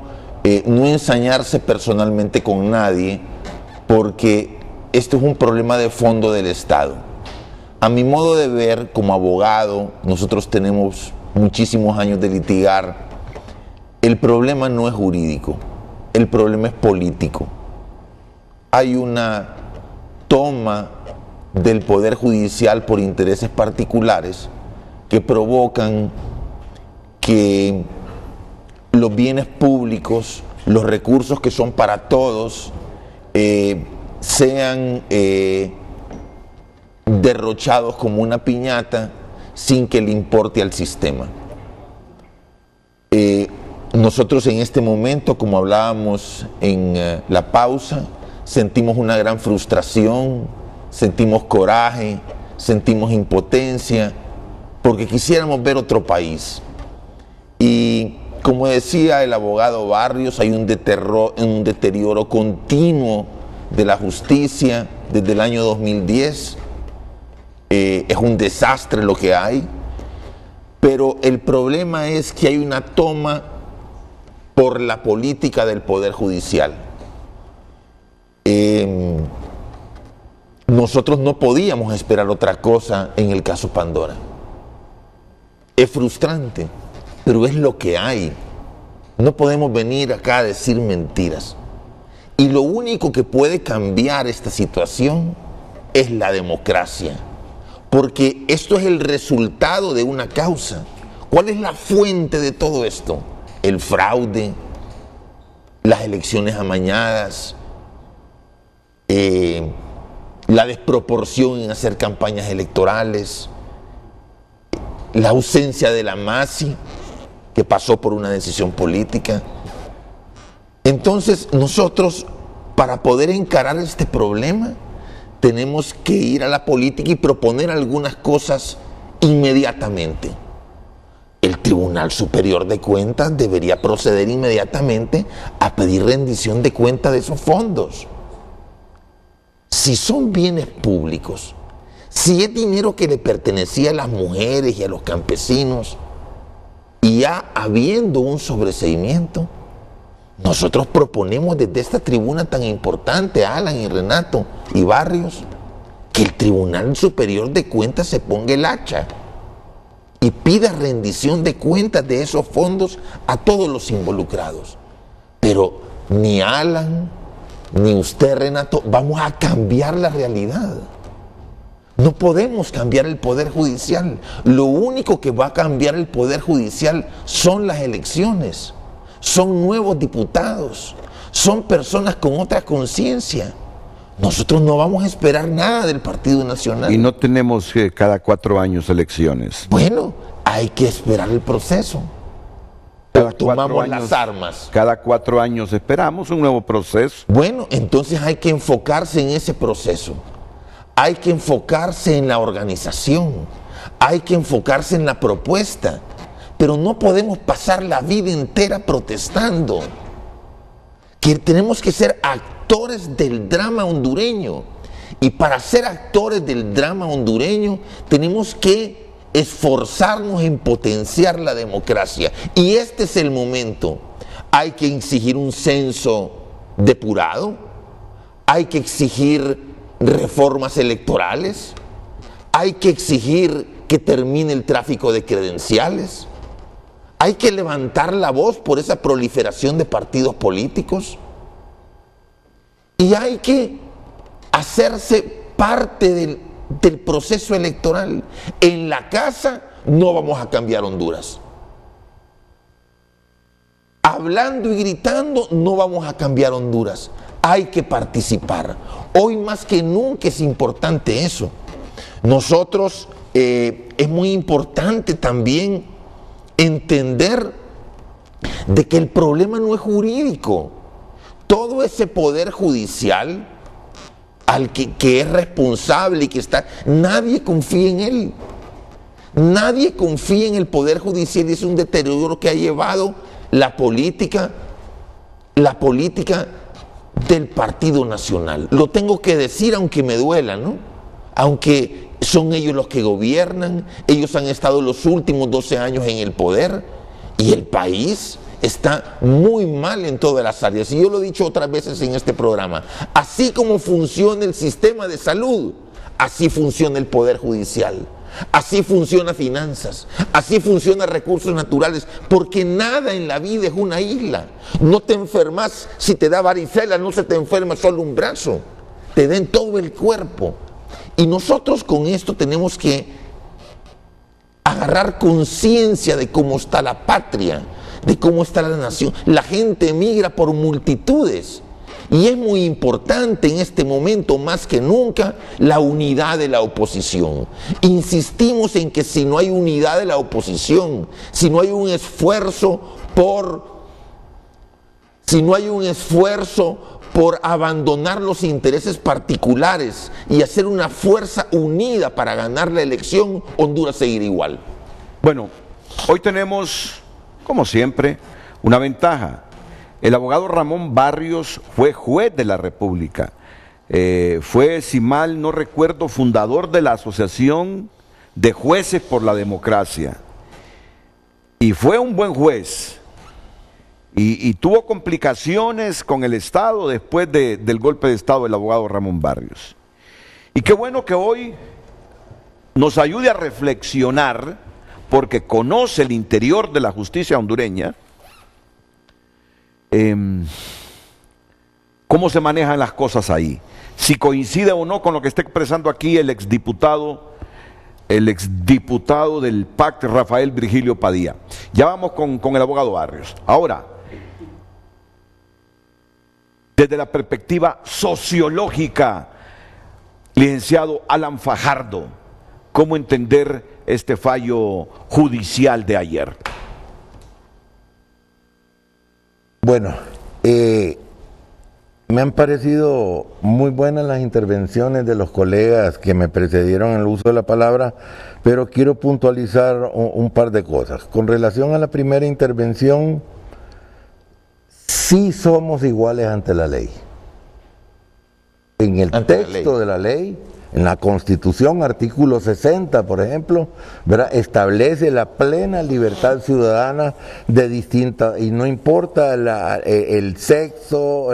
no ensañarse personalmente con nadie, porque esto es un problema de fondo del Estado. A mi modo de ver, como abogado, nosotros tenemos muchísimos años de litigar. El problema no es jurídico, el problema es político. Hay una toma del Poder Judicial por intereses particulares que provocan que los bienes públicos, los recursos que son para todos, sean derrochados como una piñata sin que le importe al sistema. Nosotros en este momento, como hablábamos en la pausa, sentimos una gran frustración, sentimos coraje, sentimos impotencia, porque quisiéramos ver otro país. Y como decía el abogado Barrios, hay un deterioro continuo de la justicia desde el año 2010. Es un desastre lo que hay, pero el problema es que hay una toma por la política del Poder Judicial. Nosotros no podíamos esperar otra cosa en el caso Pandora. Es frustrante, pero es lo que hay. No podemos venir acá a decir mentiras. Y lo único que puede cambiar esta situación es la democracia, porque esto es el resultado de una causa. ¿Cuál es la fuente de todo esto? El fraude, las elecciones amañadas, la desproporción en hacer campañas electorales, la ausencia de la MASI, que pasó por una decisión política. Entonces nosotros, para poder encarar este problema, tenemos que ir a la política y proponer algunas cosas inmediatamente. El Tribunal Superior de Cuentas debería proceder inmediatamente a pedir rendición de cuentas de esos fondos. Si son bienes públicos, si es dinero que le pertenecía a las mujeres y a los campesinos, y ya habiendo un sobreseimiento, nosotros proponemos desde esta tribuna tan importante, Alan y Renato y Barrios, que el Tribunal Superior de Cuentas se ponga el hacha y pida rendición de cuentas de esos fondos a todos los involucrados. Pero ni Alan, ni usted, Renato, vamos a cambiar la realidad. No podemos cambiar el Poder Judicial. Lo único que va a cambiar el Poder Judicial son las elecciones. Son nuevos diputados. Son personas con otra conciencia. Nosotros no vamos a esperar nada del Partido Nacional. Y no tenemos cada 4 años elecciones. Bueno, hay que esperar el proceso. Cada tomamos las armas. Cada 4 años esperamos un nuevo proceso. Bueno, entonces hay que enfocarse en ese proceso. Hay que enfocarse en la organización. Hay que enfocarse en la propuesta. Pero no podemos pasar la vida entera protestando. Que tenemos que ser actores del drama hondureño. Y para ser actores del drama hondureño tenemos que esforzarnos en potenciar la democracia. Y este es el momento. Hay que exigir un censo depurado. Hay que exigir reformas electorales. Hay que exigir que termine el tráfico de credenciales. Hay que levantar la voz por esa proliferación de partidos políticos. Y hay que hacerse parte del proceso electoral. En la casa no vamos a cambiar Honduras. Hablando y gritando no vamos a cambiar Honduras. Hay que participar. Hoy más que nunca es importante eso. Nosotros, es muy importante también entender de que el problema no es jurídico. Todo ese poder judicial al que es responsable y que está, nadie confía en él. Nadie confía en el poder judicial y es un deterioro que ha llevado la política del Partido Nacional. Lo tengo que decir aunque me duela, ¿no? Aunque son ellos los que gobiernan, ellos han estado los últimos 12 años en el poder y el país está muy mal en todas las áreas. Y yo lo he dicho otras veces en este programa. Así como funciona el sistema de salud, así funciona el Poder Judicial. Así funciona finanzas, así funciona recursos naturales, porque nada en la vida es una isla. No te enfermas, si te da varicela no se te enferma solo un brazo, te da en todo el cuerpo. Y nosotros con esto tenemos que agarrar conciencia de cómo está la patria, de cómo está la nación. La gente emigra por multitudes. Y es muy importante en este momento, más que nunca, la unidad de la oposición. Insistimos en que si no hay unidad de la oposición, si no hay un esfuerzo por abandonar los intereses particulares y hacer una fuerza unida para ganar la elección, Honduras seguirá igual. Bueno, hoy tenemos, como siempre, una ventaja. El abogado Ramón Barrios fue juez de la República. Fue, si mal no recuerdo, fundador de la Asociación de Jueces por la Democracia. Y fue un buen juez. Y tuvo complicaciones con el Estado después del golpe de Estado del abogado Ramón Barrios. Y qué bueno que hoy nos ayude a reflexionar, porque conoce el interior de la justicia hondureña, cómo se manejan las cosas ahí, si coincide o no con lo que está expresando aquí el exdiputado del PAC, Rafael Virgilio Padilla. Ya vamos con el abogado Barrios. Ahora, desde la perspectiva sociológica, licenciado Alan Fajardo, ¿cómo entender este fallo judicial de ayer? Me han parecido muy buenas las intervenciones de los colegas que me precedieron en el uso de la palabra, pero quiero puntualizar un par de cosas. Con relación a la primera intervención, sí somos iguales ante la ley. En el texto de la ley, en la Constitución, artículo 60, por ejemplo, ¿verdad?, establece la plena libertad ciudadana de distintas, y no importa el sexo,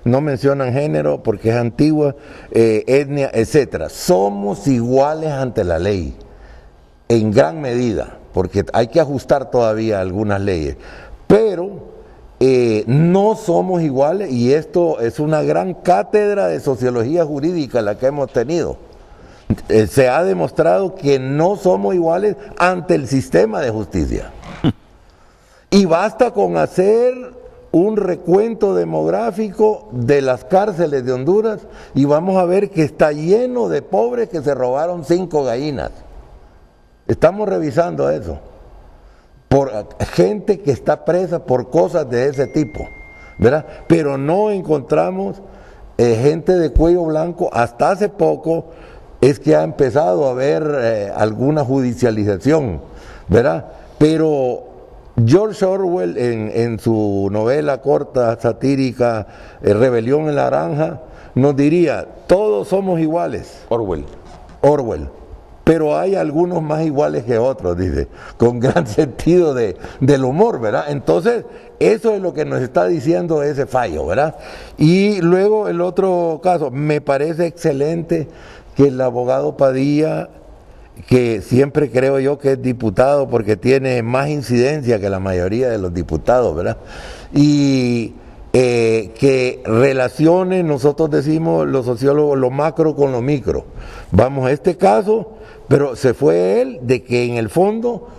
no mencionan género porque es antigua, etnia, etcétera. Somos iguales ante la ley, en gran medida, porque hay que ajustar todavía algunas leyes, pero no somos iguales, y esto es una gran cátedra de sociología jurídica la que hemos tenido. Se ha demostrado que no somos iguales ante el sistema de justicia. Y basta con hacer un recuento demográfico de las cárceles de Honduras y vamos a ver que está lleno de pobres que se robaron 5 gallinas. Estamos revisando eso. Por gente que está presa por cosas de ese tipo, ¿verdad? Pero no encontramos gente de cuello blanco. Hasta hace poco es que ha empezado a haber alguna judicialización, ¿verdad? Pero George Orwell en su novela corta satírica Rebelión en la Granja nos diría, todos somos iguales. Orwell. Pero hay algunos más iguales que otros, dice, con gran sentido del humor, ¿verdad? Entonces, eso es lo que nos está diciendo ese fallo, ¿verdad? Y luego el otro caso, me parece excelente que el abogado Padilla, que siempre creo yo que es diputado porque tiene más incidencia que la mayoría de los diputados, ¿verdad? Y que relacione, nosotros decimos los sociólogos, lo macro con lo micro. Vamos a este caso, pero se fue él de que en el fondo,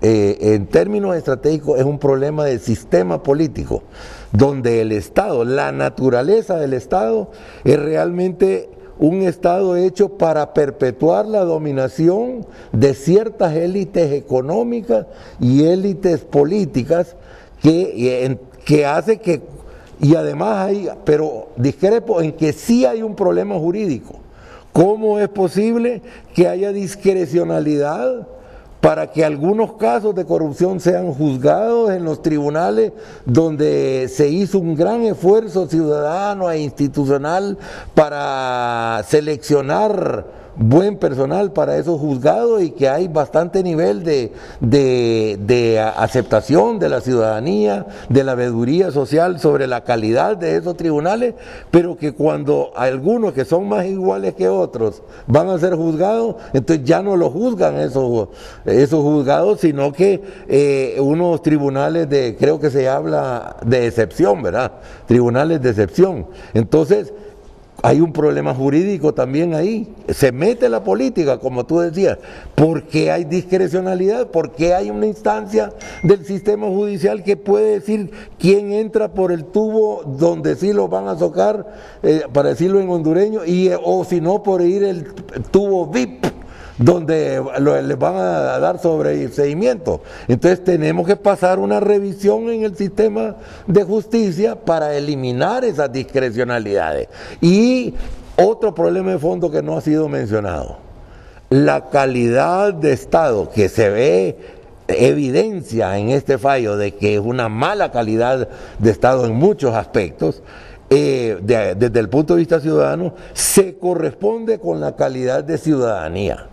en términos estratégicos, es un problema de sistema político, donde el Estado, la naturaleza del Estado, es realmente un Estado hecho para perpetuar la dominación de ciertas élites económicas y élites políticas que hace que, y además hay, pero discrepo en que sí hay un problema jurídico. ¿Cómo es posible que haya discrecionalidad para que algunos casos de corrupción sean juzgados en los tribunales donde se hizo un gran esfuerzo ciudadano e institucional para seleccionar buen personal para esos juzgados y que hay bastante nivel de aceptación de la ciudadanía, de la veeduría social sobre la calidad de esos tribunales, pero que cuando algunos que son más iguales que otros van a ser juzgados, entonces ya no los juzgan esos juzgados, sino que unos tribunales creo que se habla de excepción, ¿verdad? Tribunales de excepción. Entonces, hay un problema jurídico también ahí. Se mete la política, como tú decías. ¿Por qué hay discrecionalidad? ¿Por qué hay una instancia del sistema judicial que puede decir quién entra por el tubo donde sí lo van a socar, para decirlo en hondureño, o si no por ir el tubo VIP, donde les van a dar sobreseimiento? Entonces tenemos que pasar una revisión en el sistema de justicia para eliminar esas discrecionalidades. Y otro problema de fondo que no ha sido mencionado, la calidad de Estado, que se ve evidencia en este fallo de que es una mala calidad de Estado en muchos aspectos. Desde el punto de vista ciudadano, se corresponde con la calidad de ciudadanía.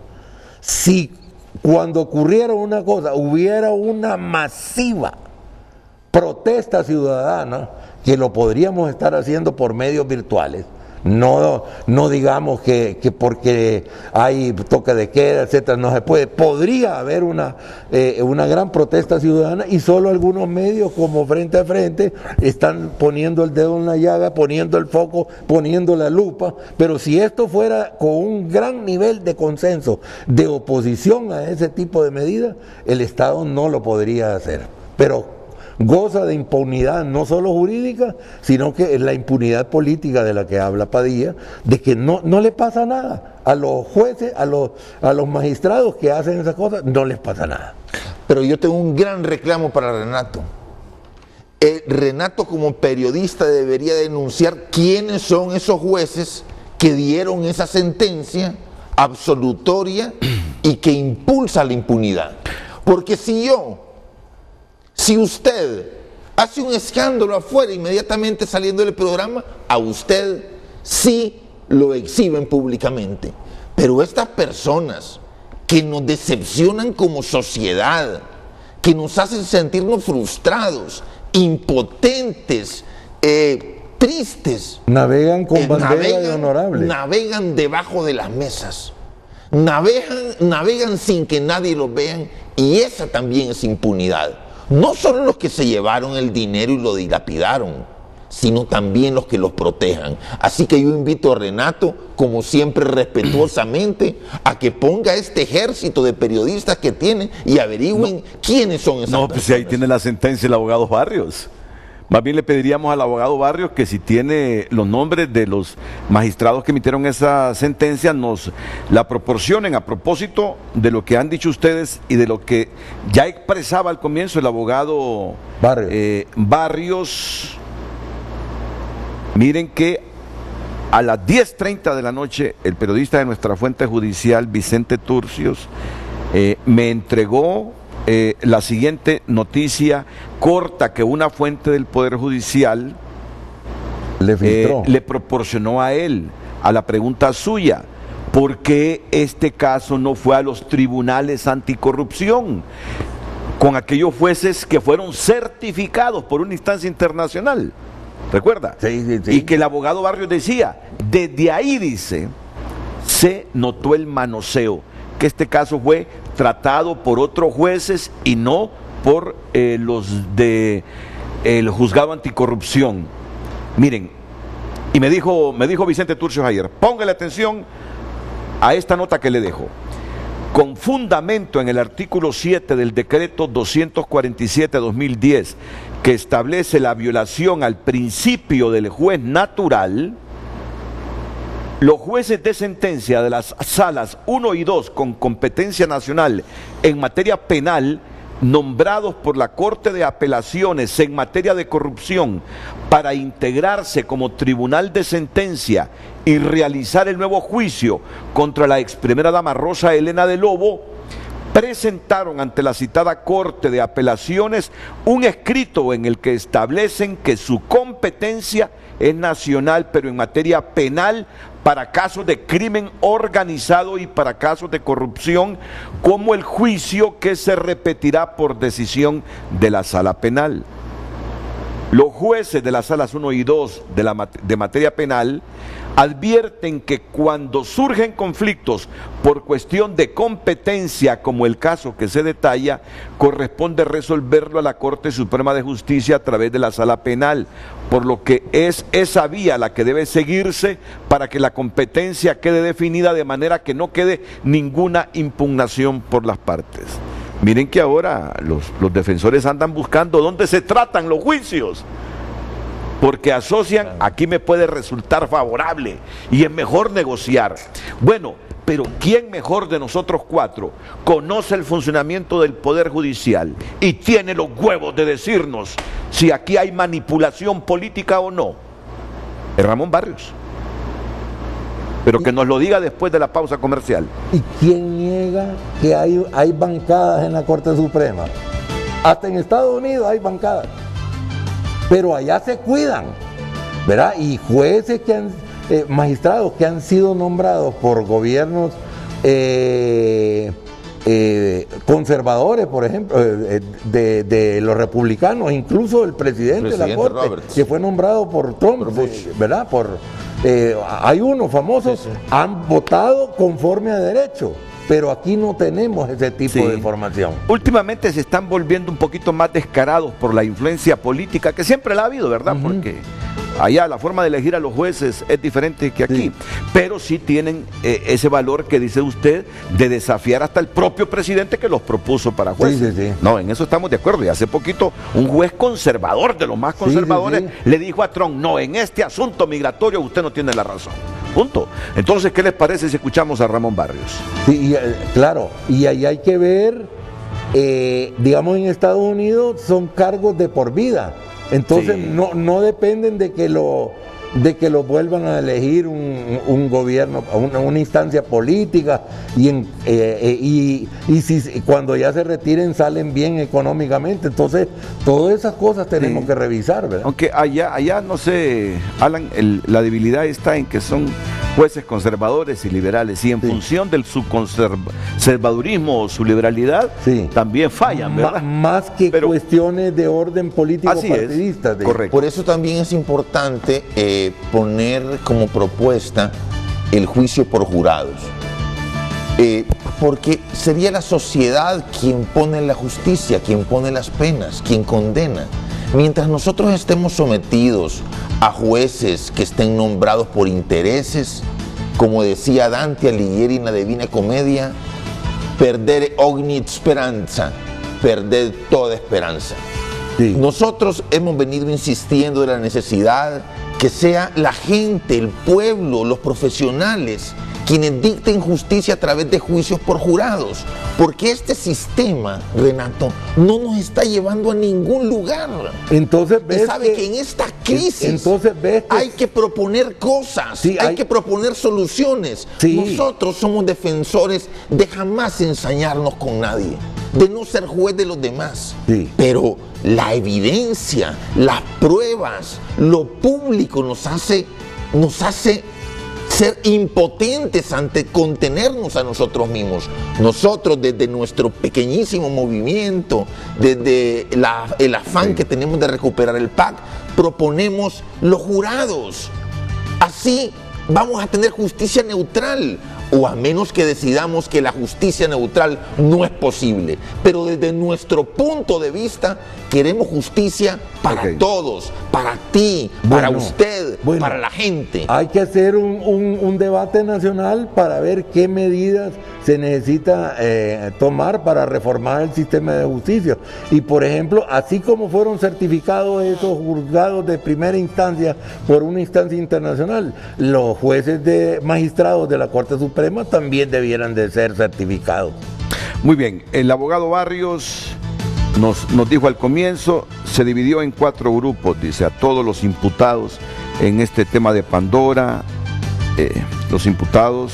Si cuando ocurriera una cosa, hubiera una masiva protesta ciudadana, que lo podríamos estar haciendo por medios virtuales, no digamos que porque hay toque de queda, etcétera, no se puede. Podría haber una gran protesta ciudadana y solo algunos medios como Frente a Frente están poniendo el dedo en la llaga, poniendo el foco, poniendo la lupa. Pero si esto fuera con un gran nivel de consenso, de oposición a ese tipo de medidas, el Estado no lo podría hacer. Pero goza de impunidad no solo jurídica, sino que es la impunidad política de la que habla Padilla, de que no le pasa nada a los jueces, a los magistrados que hacen esas cosas, no les pasa nada. Pero yo tengo un gran reclamo para Renato. Renato como periodista debería denunciar quiénes son esos jueces que dieron esa sentencia absolutoria y que impulsa la impunidad. Porque si usted hace un escándalo afuera inmediatamente saliendo del programa, a usted sí lo exhiben públicamente. Pero estas personas que nos decepcionan como sociedad, que nos hacen sentirnos frustrados, impotentes, tristes, navegan con bandera de honorable, navegan debajo de las mesas, navegan sin que nadie los vea, y esa también es impunidad. No solo los que se llevaron el dinero y lo dilapidaron, sino también los que los protejan. Así que yo invito a Renato, como siempre respetuosamente, a que ponga este ejército de periodistas que tiene y averigüen quiénes son esas personas. Pues si ahí tiene la sentencia el abogado Barrios. Más bien le pediríamos al abogado Barrios que si tiene los nombres de los magistrados que emitieron esa sentencia, nos la proporcionen a propósito de lo que han dicho ustedes y de lo que ya expresaba al comienzo el abogado Barrios. Miren que a las 10:30 de la noche el periodista de nuestra fuente judicial, Vicente Turcios, me entregó la siguiente noticia corta que una fuente del Poder Judicial le proporcionó a él, a la pregunta suya: ¿por qué este caso no fue a los tribunales anticorrupción con aquellos jueces que fueron certificados por una instancia internacional? ¿Recuerda? Sí. Y que el abogado Barrios decía, desde ahí, dice, se notó el manoseo, que este caso fue tratado por otros jueces y no por los de el juzgado anticorrupción. Miren, y me dijo Vicente Turcios ayer, póngale atención a esta nota que le dejo. Con fundamento en el artículo 7 del decreto 247/2010, que establece la violación al principio del juez natural, los jueces de sentencia de las salas 1 y 2 con competencia nacional en materia penal, nombrados por la Corte de Apelaciones en materia de corrupción para integrarse como tribunal de sentencia y realizar el nuevo juicio contra la ex primera dama Rosa Elena de Lobo, presentaron ante la citada Corte de Apelaciones un escrito en el que establecen que su competencia es nacional, pero en materia penal, para casos de crimen organizado y para casos de corrupción, como el juicio que se repetirá por decisión de la sala penal. Los jueces de las salas 1 y 2 de materia penal advierten que cuando surgen conflictos por cuestión de competencia, como el caso que se detalla, corresponde resolverlo a la Corte Suprema de Justicia a través de la sala penal, por lo que es esa vía la que debe seguirse para que la competencia quede definida de manera que no quede ninguna impugnación por las partes. Miren que ahora los defensores andan buscando dónde se tratan los juicios, porque asocian, aquí me puede resultar favorable y es mejor negociar. Bueno, pero ¿quién mejor de nosotros cuatro conoce el funcionamiento del Poder Judicial y tiene los huevos de decirnos si aquí hay manipulación política o no? Es Ramón Barrios. Pero que nos lo diga después de la pausa comercial. ¿Y quién niega que hay bancadas en la Corte Suprema? Hasta en Estados Unidos hay bancadas. Pero allá se cuidan, ¿verdad? Y jueces magistrados que han sido nombrados por gobiernos conservadores, por ejemplo, de los republicanos, incluso el presidente de la Corte, Roberts, que fue nombrado por Trump, ¿verdad? Hay unos famosos, han votado conforme a derecho. Pero aquí no tenemos ese tipo de información. Últimamente se están volviendo un poquito más descarados por la influencia política, que siempre la ha habido, ¿verdad? Porque allá la forma de elegir a los jueces es diferente que aquí. Pero sí tienen ese valor que dice usted de desafiar hasta el propio presidente que los propuso para jueces. No, en eso estamos de acuerdo. Y hace poquito un juez conservador, de los más conservadores, le dijo a Trump: no, en este asunto migratorio usted no tiene la razón. Punto. Entonces, ¿qué les parece si escuchamos a Ramón Barrios? Sí, claro, y ahí hay que ver, digamos, en Estados Unidos son cargos de por vida, Entonces Sí. no dependen de que lo vuelvan a elegir un gobierno, una instancia política, y si cuando ya se retiren salen bien económicamente. Entonces, todas esas cosas tenemos que revisar, ¿verdad? Aunque allá no sé, Alan, la debilidad está en que son jueces conservadores y liberales, y en función de su conservadurismo o su liberalidad, también fallan, ¿verdad? Más que cuestiones de orden político partidista. Correcto. Por eso también es importante poner como propuesta el juicio por jurados. Porque sería la sociedad quien pone la justicia, quien pone las penas, quien condena. Mientras nosotros estemos sometidos a jueces que estén nombrados por intereses, como decía Dante Alighieri en la Divina Comedia, perdere ogni speranza, perder toda esperanza. Nosotros hemos venido insistiendo en la necesidad que sea la gente, el pueblo, los profesionales, quienes dicten justicia a través de juicios por jurados, porque este sistema, Renato, no nos está llevando a ningún lugar. Entonces ves sabe que en esta crisis hay que proponer cosas, hay que proponer soluciones. Nosotros somos defensores de jamás ensañarnos con nadie, de no ser juez de los demás, pero la evidencia, las pruebas, lo público nos hace ser impotentes ante contenernos a nosotros mismos. Nosotros, desde nuestro pequeñísimo movimiento, desde el afán que tenemos de recuperar el PAC, proponemos los jurados. Así vamos a tener justicia neutral, o a menos que decidamos que la justicia neutral no es posible. Pero desde nuestro punto de vista, queremos justicia para todos, para ti, para usted, para la gente. Hay que hacer un debate nacional para ver qué medidas se necesita tomar para reformar el sistema de justicia. Y por ejemplo, así como fueron certificados esos juzgados de primera instancia por una instancia internacional, los jueces magistrados de la Corte Suprema también debieran de ser certificados. Muy bien, el abogado Barrios nos dijo al comienzo, se dividió en 4 grupos, dice, a todos los imputados en este tema de Pandora, los imputados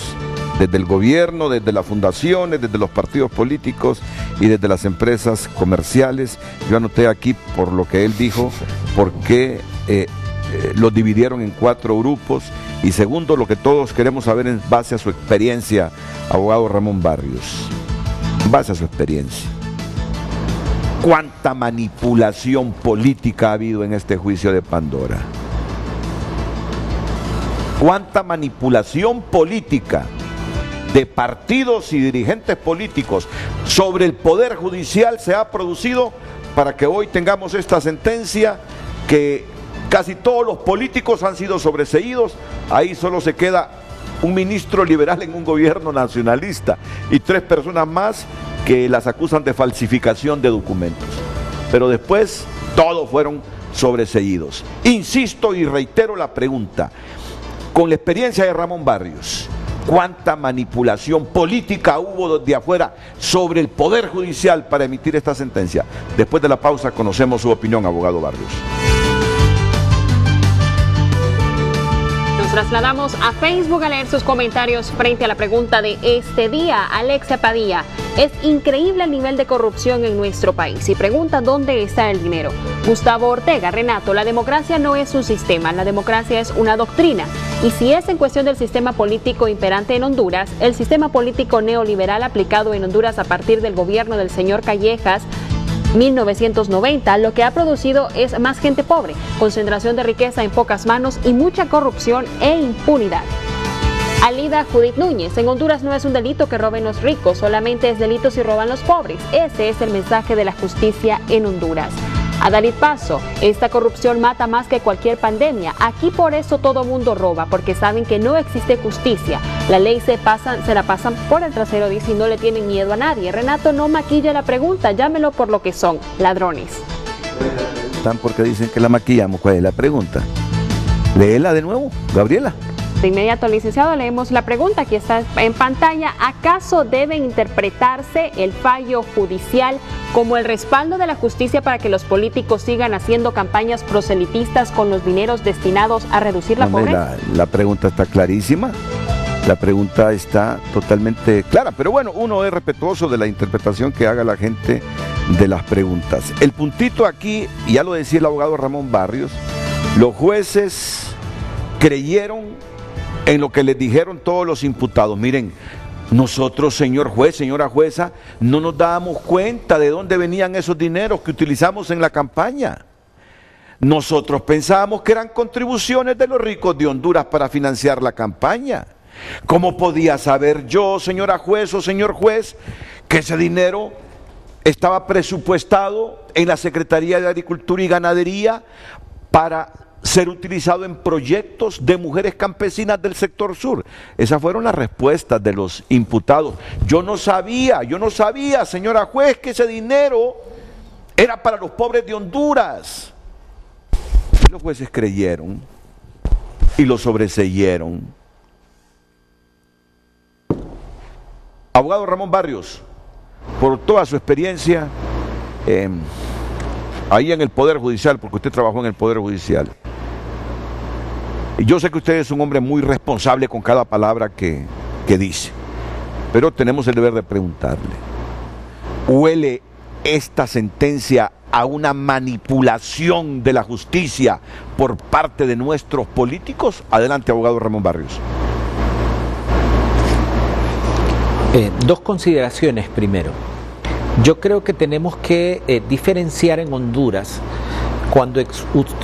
desde el gobierno, desde las fundaciones, desde los partidos políticos y desde las empresas comerciales. Yo anoté aquí, por lo que él dijo, por qué los dividieron en 4 grupos. Y segundo, lo que todos queremos saber en base a su experiencia, abogado Ramón Barrios, en base a su experiencia, ¿cuánta manipulación política ha habido en este juicio de Pandora? ¿Cuánta manipulación política de partidos y dirigentes políticos sobre el Poder Judicial se ha producido para que hoy tengamos esta sentencia que casi todos los políticos han sido sobreseídos? Ahí solo se queda un ministro liberal en un gobierno nacionalista y 3 personas más que las acusan de falsificación de documentos. Pero después todos fueron sobreseídos. Insisto y reitero la pregunta, con la experiencia de Ramón Barrios, ¿cuánta manipulación política hubo desde afuera sobre el Poder Judicial para emitir esta sentencia? Después de la pausa conocemos su opinión, abogado Barrios. Nos trasladamos a Facebook a leer sus comentarios frente a la pregunta de este día. Alexia Padilla: es increíble el nivel de corrupción en nuestro país, y pregunta dónde está el dinero. Gustavo Ortega: Renato, la democracia no es un sistema, la democracia es una doctrina. Y si es en cuestión del sistema político imperante en Honduras, el sistema político neoliberal aplicado en Honduras a partir del gobierno del señor Callejas 1990, lo que ha producido es más gente pobre, concentración de riqueza en pocas manos y mucha corrupción e impunidad. Alida Judith Núñez: en Honduras no es un delito que roben los ricos, solamente es delito si roban los pobres. Ese es el mensaje de la justicia en Honduras. Adalit Paso: esta corrupción mata más que cualquier pandemia. Aquí por eso todo mundo roba, porque saben que no existe justicia. La ley se la pasan por el trasero, dice, y no le tienen miedo a nadie. Renato, no maquilla la pregunta, llámelo por lo que son, ladrones. ¿Están porque dicen que la maquillamos? ¿Cuál es la pregunta? Léela de nuevo, Gabriela. De inmediato, licenciado, leemos la pregunta, aquí está en pantalla. ¿Acaso debe interpretarse el fallo judicial como el respaldo de la justicia para que los políticos sigan haciendo campañas proselitistas con los dineros destinados a reducir la pobreza? La pregunta está clarísima. La pregunta está totalmente clara, pero bueno, uno es respetuoso de la interpretación que haga la gente de las preguntas. El puntito aquí, ya lo decía el abogado Ramón Barrios, los jueces creyeron en lo que les dijeron todos los imputados. Miren, nosotros, señor juez, señora jueza, no nos dábamos cuenta de dónde venían esos dineros que utilizamos en la campaña. Nosotros pensábamos que eran contribuciones de los ricos de Honduras para financiar la campaña. ¿Cómo podía saber yo, señora juez o señor juez, que ese dinero estaba presupuestado en la Secretaría de Agricultura y Ganadería para ser utilizado en proyectos de mujeres campesinas del sector sur? Esas fueron las respuestas de los imputados. Yo no sabía, señora juez, que ese dinero era para los pobres de Honduras. Y los jueces creyeron y lo sobreseyeron. Abogado Ramón Barrios, por toda su experiencia ahí en el Poder Judicial, porque usted trabajó en el Poder Judicial, y yo sé que usted es un hombre muy responsable con cada palabra que dice, pero tenemos el deber de preguntarle, ¿huele esta sentencia a una manipulación de la justicia por parte de nuestros políticos? Adelante, abogado Ramón Barrios. Dos consideraciones primero. Yo creo que tenemos que diferenciar en Honduras cuando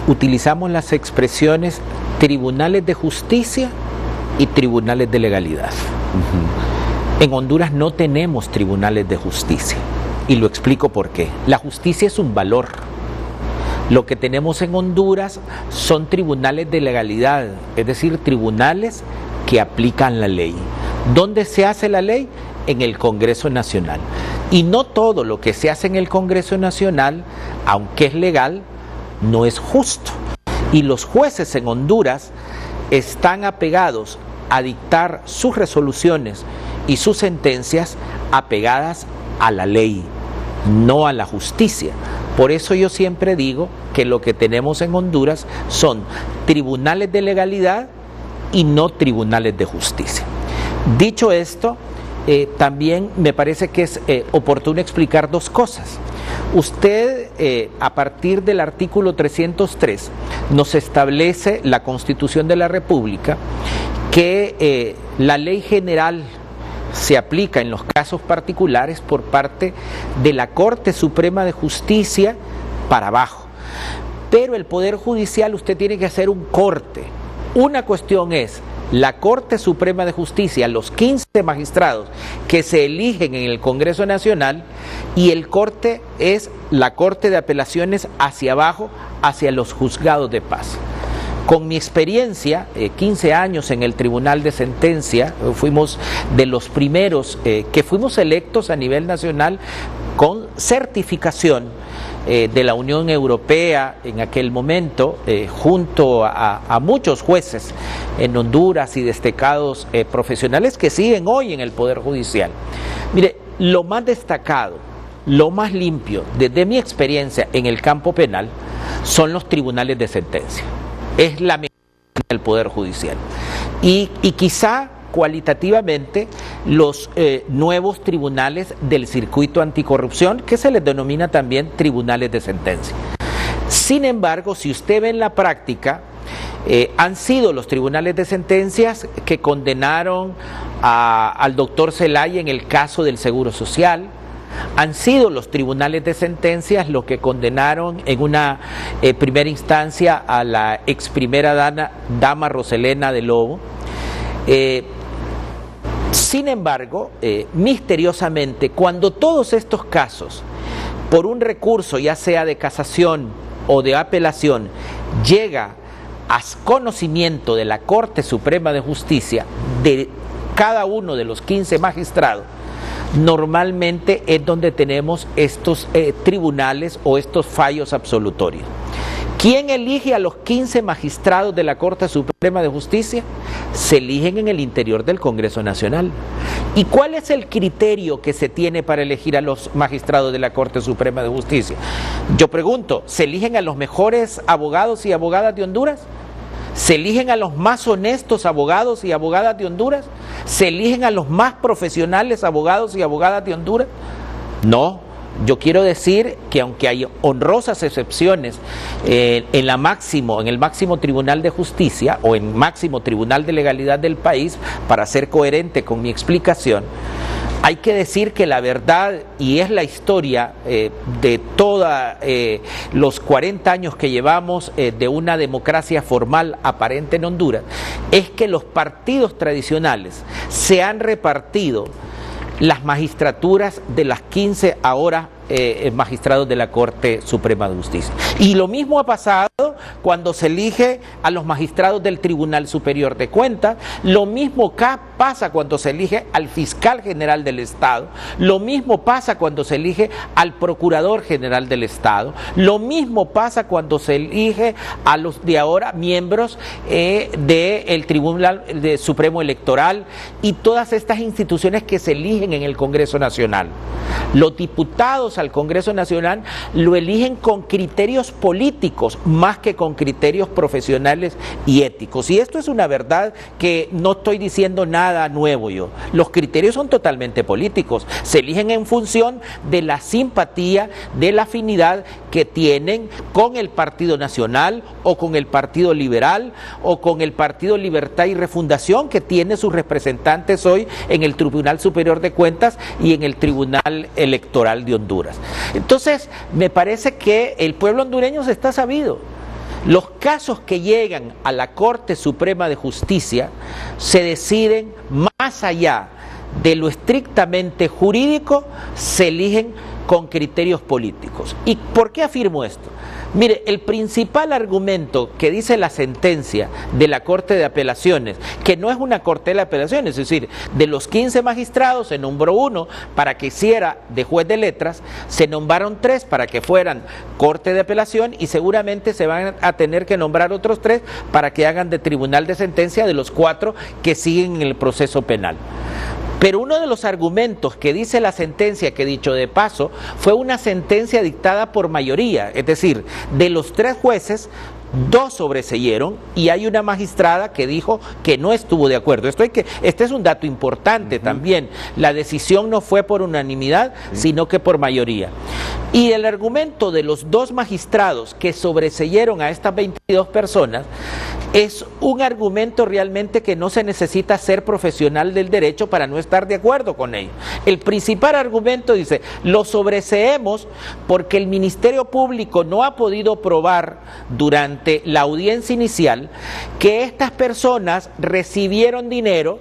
utilizamos las expresiones tribunales de justicia y tribunales de legalidad. En Honduras no tenemos tribunales de justicia y lo explico por qué. La justicia es un valor. Lo que tenemos en Honduras son tribunales de legalidad, es decir, tribunales que aplican la ley. ¿Dónde se hace la ley? En el Congreso Nacional. Y no todo lo que se hace en el Congreso Nacional, aunque es legal, no es justo. Y los jueces en Honduras están apegados a dictar sus resoluciones y sus sentencias apegadas a la ley, no a la justicia. Por eso yo siempre digo que lo que tenemos en Honduras son tribunales de legalidad y no tribunales de justicia. Dicho esto, también me parece que es oportuno explicar dos cosas. Usted, a partir del artículo 303, nos establece la Constitución de la República que la ley general se aplica en los casos particulares por parte de la Corte Suprema de Justicia para abajo. Pero el Poder Judicial usted tiene que hacer un corte. Una cuestión es la Corte Suprema de Justicia, los 15 magistrados que se eligen en el Congreso Nacional, y el corte es la Corte de Apelaciones hacia abajo, hacia los juzgados de paz. Con mi experiencia, 15 años en el Tribunal de Sentencia, fuimos de los primeros que fuimos electos a nivel nacional con certificación de la Unión Europea en aquel momento, junto a muchos jueces en Honduras y destacados profesionales que siguen hoy en el Poder Judicial. Mire, lo más destacado, lo más limpio, desde mi experiencia en el campo penal, son los tribunales de sentencia. Es la mejor del Poder Judicial. Y quizá cualitativamente los nuevos tribunales del circuito anticorrupción, que se les denomina también tribunales de sentencia. Sin embargo, si usted ve en la práctica, han sido los tribunales de sentencias que condenaron al doctor Zelaya en el caso del Seguro Social, han sido los tribunales de sentencias los que condenaron en una primera instancia a la ex primera dama Roselena de Lobo. Sin embargo, misteriosamente, cuando todos estos casos, por un recurso ya sea de casación o de apelación, llega a conocimiento de la Corte Suprema de Justicia, de cada uno de los 15 magistrados, normalmente es donde tenemos estos tribunales o estos fallos absolutorios. ¿Quién elige a los 15 magistrados de la Corte Suprema de Justicia? se eligen en el interior del Congreso Nacional. ¿Y cuál es el criterio que se tiene para elegir a los magistrados de la Corte Suprema de Justicia? Yo pregunto, ¿se eligen a los mejores abogados y abogadas de Honduras? ¿Se eligen a los más honestos abogados y abogadas de Honduras? ¿Se eligen a los más profesionales abogados y abogadas de Honduras? No. Yo quiero decir que aunque hay honrosas excepciones en el máximo Tribunal de Justicia o en máximo Tribunal de Legalidad del país, para ser coherente con mi explicación, hay que decir que la verdad, y es la historia de todos los 40 años que llevamos de una democracia formal aparente en Honduras, es que los partidos tradicionales se han repartido las magistraturas de las 15 ahora magistrados de la Corte Suprema de Justicia. Y lo mismo ha pasado cuando se elige a los magistrados del Tribunal Superior de Cuentas, lo mismo pasa cuando se elige al fiscal general del Estado, lo mismo pasa cuando se elige al procurador general del Estado, lo mismo pasa cuando se elige a los de ahora miembros del Tribunal Supremo Electoral y todas estas instituciones que se eligen en el Congreso Nacional. Los diputados al Congreso Nacional lo eligen con criterios políticos más que con criterios profesionales y éticos. Y esto es una verdad que no estoy diciendo nada nuevo yo. Los criterios son totalmente políticos. Se eligen en función de la simpatía, de la afinidad que tienen con el Partido Nacional o con el Partido Liberal o con el Partido Libertad y Refundación, que tiene sus representantes hoy en el Tribunal Superior de Cuentas y en el Tribunal Electoral de Honduras. Entonces, me parece que el pueblo hondureño se está sabido. Los casos que llegan a la Corte Suprema de Justicia se deciden más allá de lo estrictamente jurídico, se eligen con criterios políticos. ¿Y por qué afirmo esto? Mire, el principal argumento que dice la sentencia de la Corte de Apelaciones, que no es una Corte de Apelaciones, es decir, de los 15 magistrados se nombró uno para que hiciera de juez de letras, se nombraron 3 para que fueran Corte de Apelación y seguramente se van a tener que nombrar otros 3 para que hagan de tribunal de sentencia de los 4 que siguen en el proceso penal. Pero uno de los argumentos que dice la sentencia, que dicho de paso, fue una sentencia dictada por mayoría, es decir, de los 3 jueces, 2 sobreseyeron y hay una magistrada que dijo que no estuvo de acuerdo. Este es un dato importante también. La decisión no fue por unanimidad, sino que por mayoría. Y el argumento de los 2 magistrados que sobreseyeron a estas 22 personas es un argumento realmente que no se necesita ser profesional del derecho para no estar de acuerdo con ello. El principal argumento dice, lo sobreseemos porque el Ministerio Público no ha podido probar durante la audiencia inicial que estas personas recibieron dinero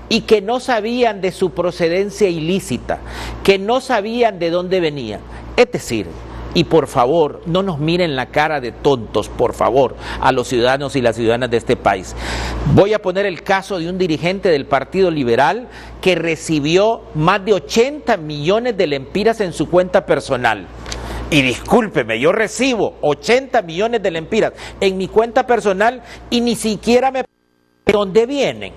y que no sabían de su procedencia ilícita, que no sabían de dónde venía. Es decir, y por favor, no nos miren la cara de tontos, por favor, a los ciudadanos y las ciudadanas de este país. Voy a poner el caso de un dirigente del Partido Liberal que recibió más de 80 millones de lempiras en su cuenta personal. Y discúlpeme, yo recibo 80 millones de lempiras en mi cuenta personal y ni siquiera me pregunto de dónde vienen.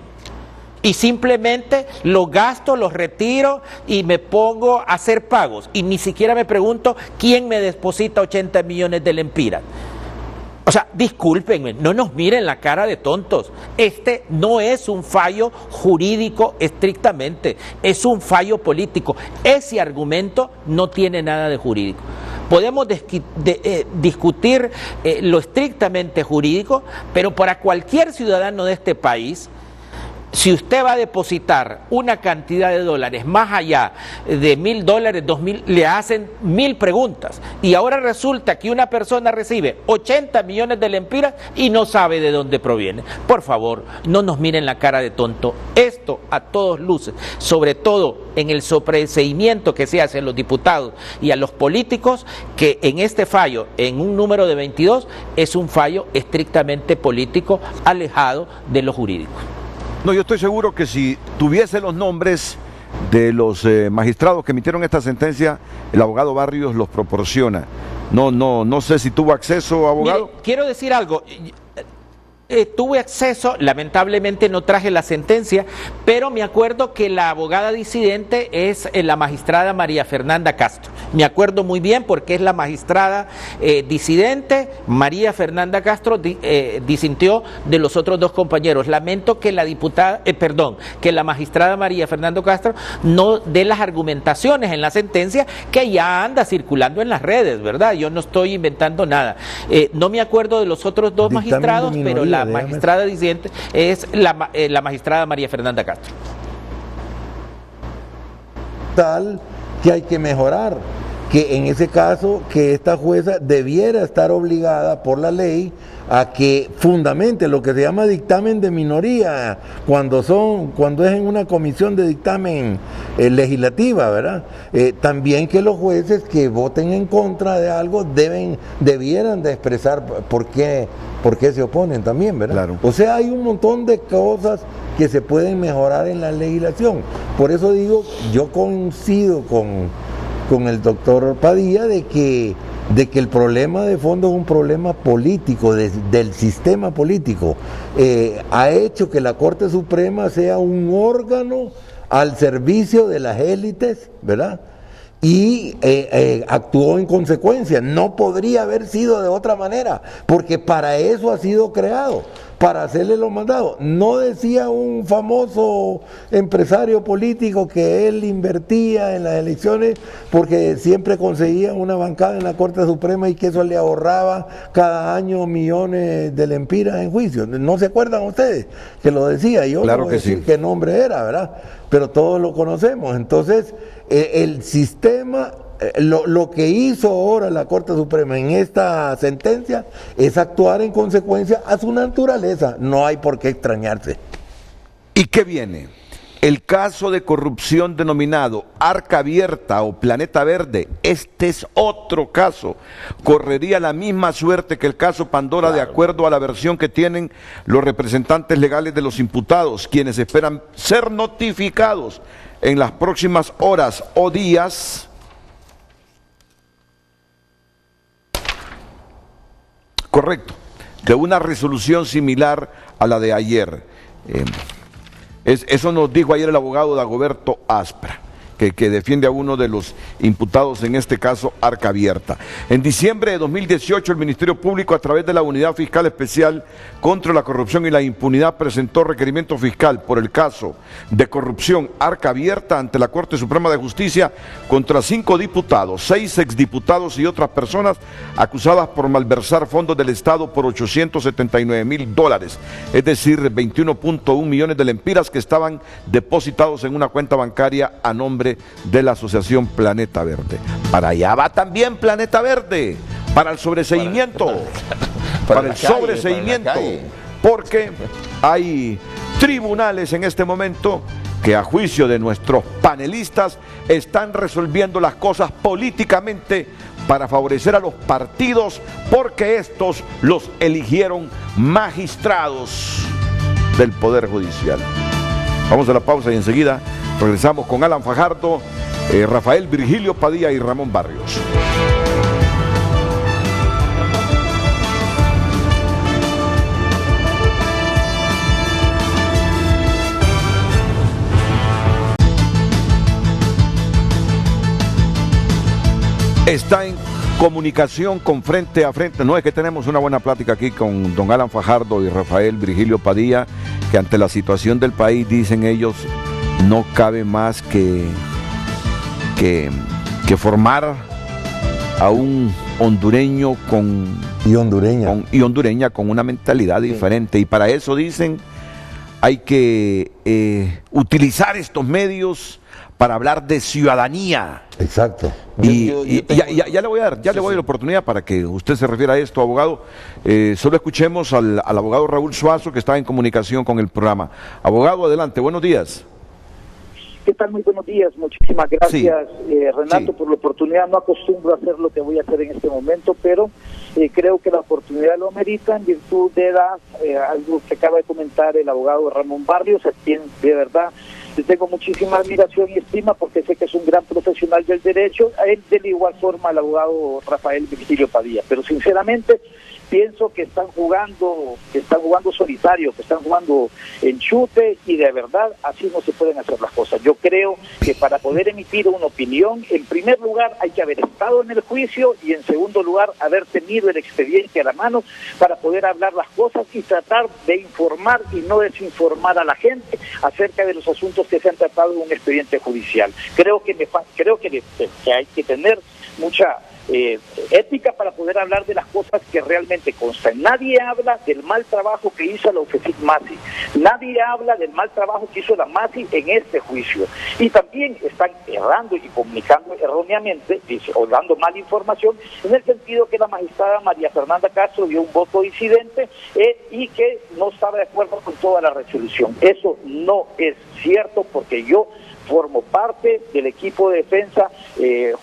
Y simplemente los gasto, los retiro y me pongo a hacer pagos. Y ni siquiera me pregunto quién me deposita 80 millones de lempiras. O sea, discúlpenme, no nos miren la cara de tontos. Este no es un fallo jurídico estrictamente, es un fallo político. Ese argumento no tiene nada de jurídico. Podemos discutir lo estrictamente jurídico, pero para cualquier ciudadano de este país, si usted va a depositar una cantidad de dólares más allá de $1,000, $2,000, le hacen 1,000 preguntas. Y ahora resulta que una persona recibe 80 millones de lempiras y no sabe de dónde proviene. Por favor, no nos miren la cara de tonto. Esto a todos luces, sobre todo en el sobreseimiento que se hace a los diputados y a los políticos, que en este fallo, en un número de 22, es un fallo estrictamente político, alejado de lo jurídico. No, yo estoy seguro que si tuviese los nombres de los magistrados que emitieron esta sentencia, el abogado Barrios los proporciona. No sé si tuvo acceso, abogado. Mire, quiero decir algo. Tuve acceso, lamentablemente no traje la sentencia, pero me acuerdo que la abogada disidente es la magistrada María Fernanda Castro. Me acuerdo muy bien porque es la magistrada disidente. María Fernanda Castro disintió de los otros dos compañeros. Lamento que que la magistrada María Fernanda Castro no dé las argumentaciones en la sentencia que ya anda circulando en las redes, ¿verdad? Yo no estoy inventando nada. No me acuerdo de los otros dos magistrados, pero la magistrada disidente es la magistrada María Fernanda Castro. Tal que hay que mejorar, que en ese caso que esta jueza debiera estar obligada por la ley a que fundamente lo que se llama dictamen de minoría cuando es en una comisión de dictamen legislativa, ¿verdad? También que los jueces que voten en contra de algo debieran de expresar por qué se oponen también, ¿verdad? Claro. O sea, hay un montón de cosas que se pueden mejorar en la legislación. Por eso digo, yo coincido con el doctor Padilla de que el problema de fondo es un problema político, del sistema político. Ha hecho que la Corte Suprema sea un órgano al servicio de las élites, ¿verdad? Y actuó en consecuencia. No podría haber sido de otra manera, porque para eso ha sido creado, para hacerle los mandados. No decía un famoso empresario político que él invertía en las elecciones porque siempre conseguía una bancada en la Corte Suprema y que eso le ahorraba cada año millones de lempiras en juicio. ¿No se acuerdan ustedes que lo decía? Yo claro no voy a decir sí. qué nombre era, ¿verdad? Pero todos lo conocemos. Entonces, el sistema... Lo que hizo ahora la Corte Suprema en esta sentencia es actuar en consecuencia a su naturaleza. No hay por qué extrañarse. ¿Y qué viene? El caso de corrupción denominado Arca Abierta o Planeta Verde, este es otro caso. Correría la misma suerte que el caso Pandora, claro, de acuerdo a la versión que tienen los representantes legales de los imputados, quienes esperan ser notificados en las próximas horas o días. Correcto, de una resolución similar a la de ayer. Eso nos dijo ayer el abogado Dagoberto Aspra, que defiende a uno de los imputados, en este caso Arca Abierta. En diciembre de 2018 el Ministerio Público, a través de la Unidad Fiscal Especial contra la Corrupción y la Impunidad, presentó requerimiento fiscal por el caso de corrupción Arca Abierta ante la Corte Suprema de Justicia contra 5 diputados, 6 exdiputados y otras personas acusadas por malversar fondos del Estado por $879,000, es decir, 21.1 millones de lempiras que estaban depositados en una cuenta bancaria a nombre de la Asociación Planeta Verde. Para allá va también Planeta Verde, para el sobreseimiento, para el sobreseimiento, porque hay tribunales en este momento que, a juicio de nuestros panelistas, están resolviendo las cosas políticamente para favorecer a los partidos, porque estos los eligieron magistrados del Poder Judicial. Vamos a la pausa y enseguida regresamos con Alan Fajardo, Rafael Virgilio Padilla y Ramón Barrios. Está en comunicación con Frente a Frente. No es que tenemos una buena plática aquí con don Alan Fajardo y Rafael Virgilio Padilla, que ante la situación del país, dicen ellos, no cabe más que formar a un hondureño y hondureña con una mentalidad diferente. Y para eso, dicen, hay que utilizar estos medios para hablar de ciudadanía. Exacto. Ya le voy a dar, le voy a dar la oportunidad para que usted se refiera a esto, abogado. Solo escuchemos al abogado Raúl Suazo, que está en comunicación con el programa. Abogado, adelante, buenos días. ¿Qué tal? Muy buenos días, muchísimas gracias, Renato, por la oportunidad. No acostumbro a hacer lo que voy a hacer en este momento, pero creo que la oportunidad lo amerita en virtud de algo que acaba de comentar el abogado Ramón Barrios, a quien de verdad le tengo muchísima admiración y estima porque sé que es un gran profesional del derecho, a él de igual forma al abogado Rafael Virgilio Padilla, pero sinceramente pienso que están jugando solitario, que están jugando enchute, y de verdad así no se pueden hacer las cosas. Yo creo que para poder emitir una opinión, en primer lugar hay que haber estado en el juicio y en segundo lugar haber tenido el expediente a la mano para poder hablar las cosas y tratar de informar y no desinformar a la gente acerca de los asuntos que se han tratado en un expediente judicial. Creo que hay que tener mucha ética para poder hablar de las cosas que realmente constan. Nadie habla del mal trabajo que hizo la UFESIC MASI, nadie habla del mal trabajo que hizo la MASI en este juicio, y también están errando y comunicando erróneamente o dando mala información en el sentido que la magistrada María Fernanda Castro dio un voto disidente y que no estaba de acuerdo con toda la resolución. Eso no es cierto, porque yo formo parte del equipo de defensa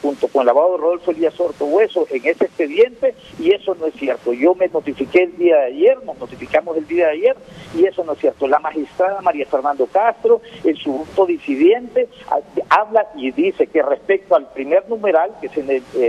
junto con el abogado Rodolfo Elías Ortohueso en ese expediente, y eso no es cierto. Yo me notifiqué el día de ayer, nos notificamos el día de ayer, y eso no es cierto. La magistrada María Fernanda Castro, en su voto disidente, habla y dice que respecto al primer numeral, que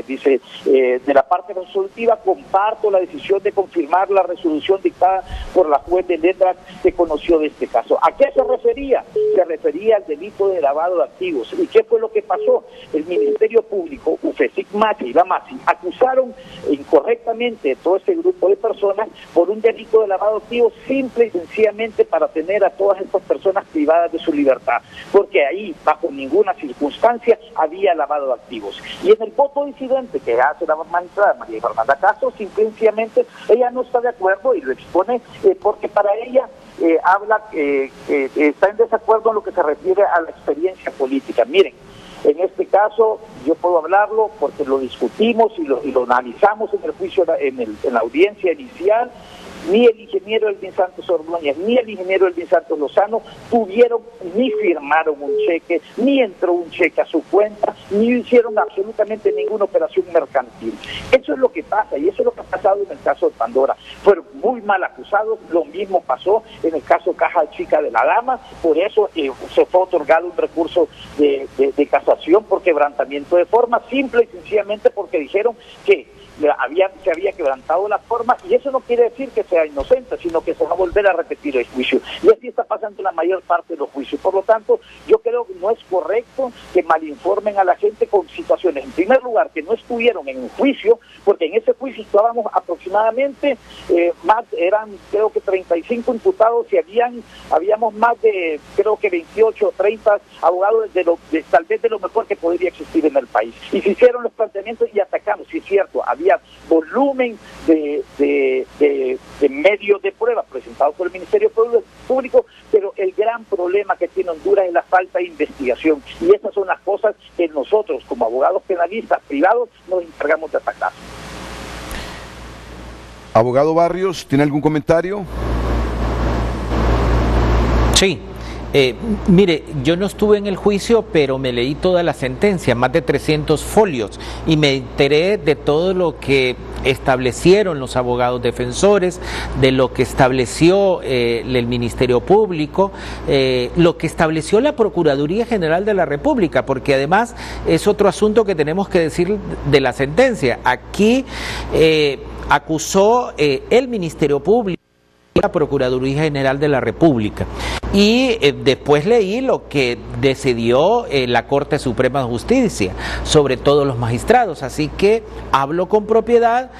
dice de la parte resolutiva, comparto la decisión de confirmar la resolución dictada por la juez de letras que conoció de este caso. ¿A qué se refería? Se refería al delito de lavado de activos. ¿Y qué fue lo que pasó? El Ministerio Público, UFESIC MASI y la MASI acusaron incorrectamente a todo ese grupo de personas por un delito de lavado de activos, simple y sencillamente para tener a todas estas personas privadas de su libertad, porque ahí bajo ninguna circunstancia había lavado de activos. Y en el voto disidente que hace la magistrada María Fernanda Castro, simplemente ella no está de acuerdo y lo expone porque para ella habla que está en desacuerdo en lo que se refiere a la experiencia política. Miren, en este caso yo puedo hablarlo porque lo discutimos y lo analizamos en el juicio, en la audiencia inicial. Ni el ingeniero Elvin Santos Ordóñez ni el ingeniero Elvin Santos Lozano tuvieron ni firmaron un cheque, ni entró un cheque a su cuenta, ni hicieron absolutamente ninguna operación mercantil. Eso es lo que pasa, y eso es lo que ha pasado en el caso de Pandora. Fueron muy mal acusados, lo mismo pasó en el caso Caja Chica de la Dama, por eso se fue otorgado un recurso de casación por quebrantamiento de forma, simple y sencillamente porque dijeron que se había quebrantado la forma, y eso no quiere decir que sea inocente, sino que se va a volver a repetir el juicio, y así está pasando en la mayor parte de los juicios. Por lo tanto, yo creo que no es correcto que malinformen a la gente con situaciones, en primer lugar, que no estuvieron en un juicio, porque en ese juicio estábamos aproximadamente eran creo que 35 imputados, y habíamos más de creo que 28 o 30 abogados tal vez de lo mejor que podría existir en el país, y se hicieron los planteamientos y atacamos. Sí, es cierto, había volumen de medios de prueba presentados por el Ministerio Público, pero el gran problema que tiene Honduras es la falta de investigación, y esas son las cosas que nosotros como abogados penalistas privados nos encargamos de atacar. Abogado Barrios, ¿tiene algún comentario? Sí. Mire, yo no estuve en el juicio, pero me leí toda la sentencia, más de 300 folios, y me enteré de todo lo que establecieron los abogados defensores, de lo que estableció el Ministerio Público, lo que estableció la Procuraduría General de la República, porque además es otro asunto que tenemos que decir de la sentencia. Aquí acusó el Ministerio Público, la Procuraduría General de la República, y después leí lo que decidió la Corte Suprema de Justicia sobre todos los magistrados, así que hablo con propiedad.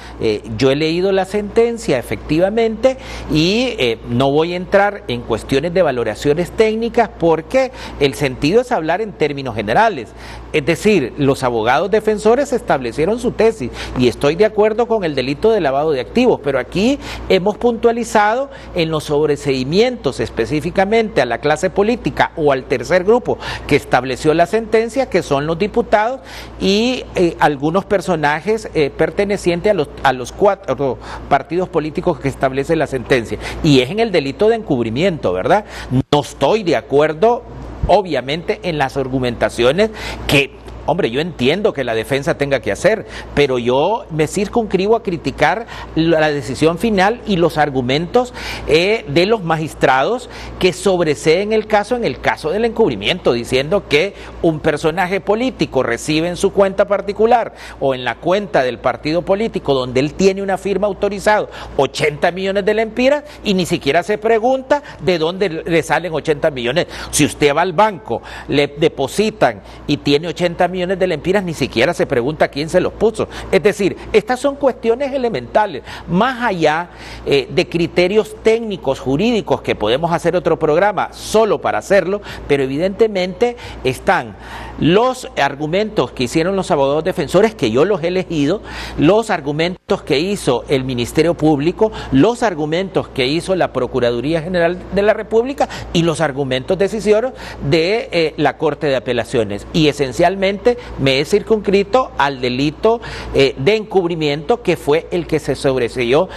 Yo he leído la sentencia efectivamente, y no voy a entrar en cuestiones de valoraciones técnicas, porque el sentido es hablar en términos generales. Es decir, los abogados defensores establecieron su tesis, y estoy de acuerdo con el delito de lavado de activos, pero aquí hemos puntualizado en los sobreseimientos específicamente a la clase política o al tercer grupo que estableció la sentencia, que son los diputados y algunos personajes pertenecientes a los 4 partidos políticos que establece la sentencia, y es en el delito de encubrimiento, ¿verdad? No estoy de acuerdo obviamente en las argumentaciones que hombre, yo entiendo que la defensa tenga que hacer, pero yo me circunscribo a criticar la decisión final y los argumentos de los magistrados que sobreseen el caso en el caso del encubrimiento, diciendo que un personaje político recibe en su cuenta particular o en la cuenta del partido político donde él tiene una firma autorizada 80 millones de lempiras y ni siquiera se pregunta de dónde le salen 80 millones. Si usted va al banco, le depositan y tiene 80 millones de lempiras, ni siquiera se pregunta quién se los puso. Es decir, estas son cuestiones elementales, más allá de criterios técnicos, jurídicos, que podemos hacer otro programa solo para hacerlo, pero evidentemente están los argumentos que hicieron los abogados defensores, que yo los he elegido, los argumentos que hizo el Ministerio Público, los argumentos que hizo la Procuraduría General de la República y los argumentos decisorios de la Corte de Apelaciones. Y esencialmente me he circunscrito al delito de encubrimiento, que fue el que se sobreseyó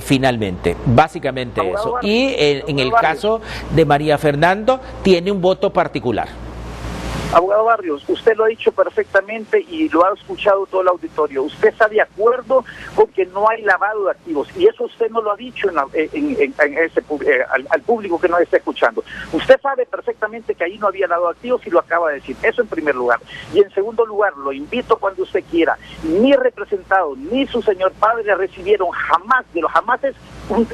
finalmente. Básicamente eso. Y en el caso de María Fernando, tiene un voto particular. Abogado Barrios, usted lo ha dicho perfectamente y lo ha escuchado todo el auditorio. Usted está de acuerdo con que no hay lavado de activos, y eso usted no lo ha dicho al público que nos está escuchando. Usted sabe perfectamente que ahí no había lavado de activos y lo acaba de decir. Eso en primer lugar. Y en segundo lugar, lo invito cuando usted quiera. Ni representado ni su señor padre recibieron jamás, de los jamases,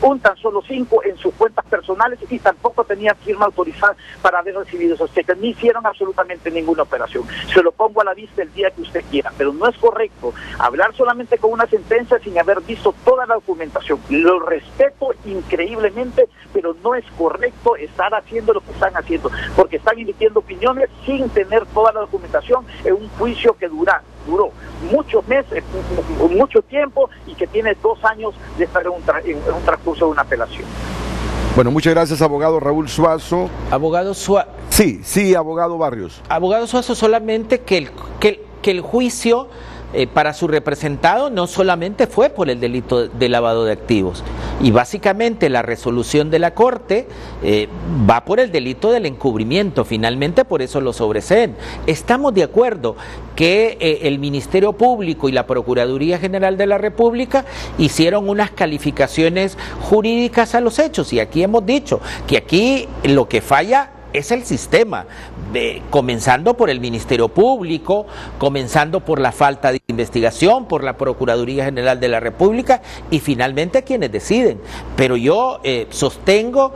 un tan solo 5 en sus cuentas personales, y tampoco tenían firma autorizada para haber recibido esos cheques, ni hicieron absolutamente ninguna operación. Se lo pongo a la vista el día que usted quiera, pero no es correcto hablar solamente con una sentencia sin haber visto toda la documentación. Lo respeto increíblemente, pero no es correcto estar haciendo lo que están haciendo, porque están emitiendo opiniones sin tener toda la documentación en un juicio que duró muchos meses, mucho tiempo, y que tiene 2 años de estar en un transcurso de una apelación. Bueno, muchas gracias, abogado Raúl Suazo. Abogado Suazo. Sí, abogado Barrios. Abogado Suazo, solamente que el juicio para su representado no solamente fue por el delito de lavado de activos, y básicamente la resolución de la Corte va por el delito del encubrimiento, finalmente por eso lo sobreseen. Estamos de acuerdo que el Ministerio Público y la Procuraduría General de la República hicieron unas calificaciones jurídicas a los hechos, y aquí hemos dicho que aquí lo que falla es el sistema, comenzando por el Ministerio Público, comenzando por la falta de investigación, por la Procuraduría General de la República y finalmente quienes deciden. Pero yo sostengo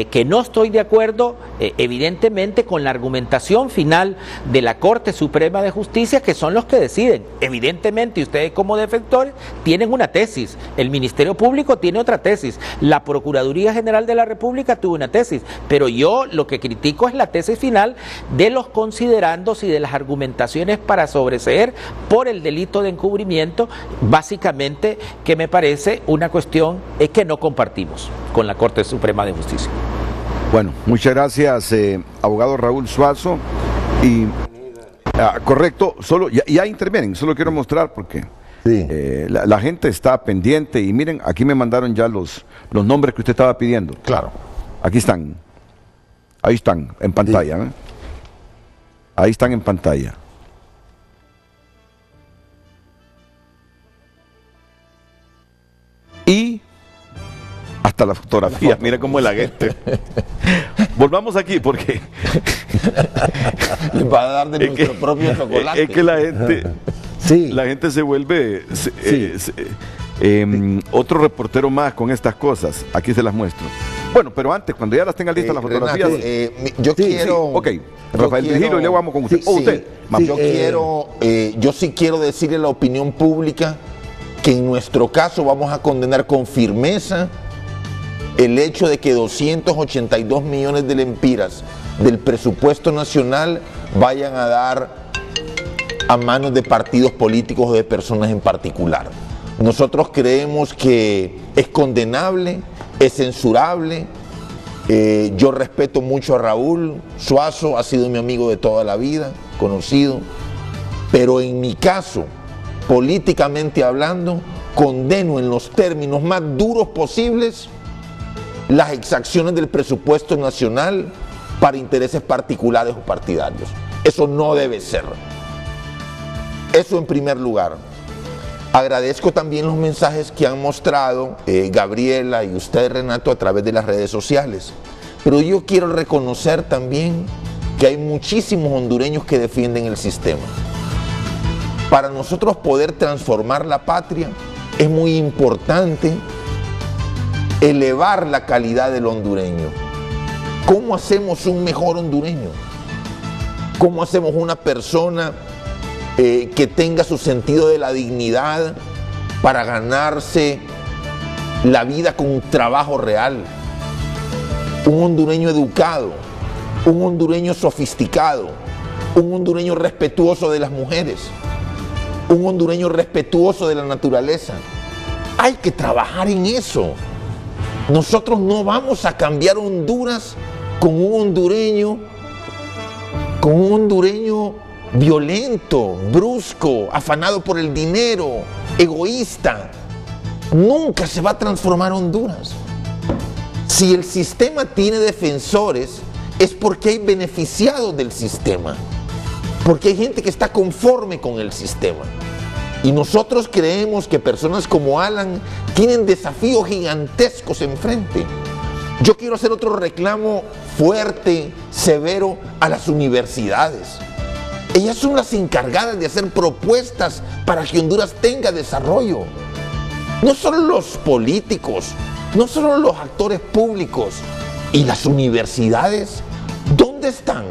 que no estoy de acuerdo evidentemente con la argumentación final de la Corte Suprema de Justicia, que son los que deciden. Evidentemente ustedes como defensores tienen una tesis, el Ministerio Público tiene otra tesis, la Procuraduría General de la República tuvo una tesis, pero yo lo que critico es la tesis final de los considerandos y de las argumentaciones para sobreseer por el delito de encubrimiento, básicamente, que me parece una cuestión que no compartimos con la Corte Suprema de Justicia. Bueno, muchas gracias, abogado Raúl Suazo. Y correcto, solo ya intervienen, solo quiero mostrar porque la gente está pendiente, y miren, aquí me mandaron ya los nombres que usted estaba pidiendo. Claro. Aquí están. Ahí están, en pantalla. ¿Eh? Ahí están en pantalla. Y hasta la fotografía, mira cómo es la gente. Volvamos aquí porque les va a dar de nuestro propio chocolate. Es que la gente se vuelve otro reportero más con estas cosas. Aquí se las muestro. Bueno, pero antes, cuando ya las tengan listas las fotografías. Yo quiero. Ok, Rafael Virgilio, y luego vamos con usted. Yo sí quiero decirle a la opinión pública que en nuestro caso vamos a condenar con firmeza el hecho de que 282 millones de lempiras del presupuesto nacional vayan a dar a manos de partidos políticos o de personas en particular. Nosotros creemos que es condenable, es censurable. Yo respeto mucho a Raúl Suazo, ha sido mi amigo de toda la vida, conocido, pero en mi caso, políticamente hablando, condeno en los términos más duros posibles las exacciones del presupuesto nacional para intereses particulares o partidarios. Eso no debe ser. Eso en primer lugar. Agradezco también los mensajes que han mostrado Gabriela y usted, Renato, a través de las redes sociales. Pero yo quiero reconocer también que hay muchísimos hondureños que defienden el sistema. Para nosotros poder transformar la patria es muy importante elevar la calidad del hondureño. ¿Cómo hacemos un mejor hondureño? ¿Cómo hacemos una persona que tenga su sentido de la dignidad para ganarse la vida con un trabajo real? Un hondureño educado, un hondureño sofisticado, un hondureño respetuoso de las mujeres, un hondureño respetuoso de la naturaleza. Hay que trabajar en eso. Nosotros no vamos a cambiar Honduras con un hondureño violento, brusco, afanado por el dinero, egoísta. Nunca se va a transformar Honduras. Si el sistema tiene defensores, es porque hay beneficiados del sistema, porque hay gente que está conforme con el sistema. Y nosotros creemos que personas como Alan tienen desafíos gigantescos enfrente. Yo quiero hacer otro reclamo fuerte, severo a las universidades. Ellas son las encargadas de hacer propuestas para que Honduras tenga desarrollo. No solo los políticos, no solo los actores públicos. ¿Y las universidades? ¿Dónde están?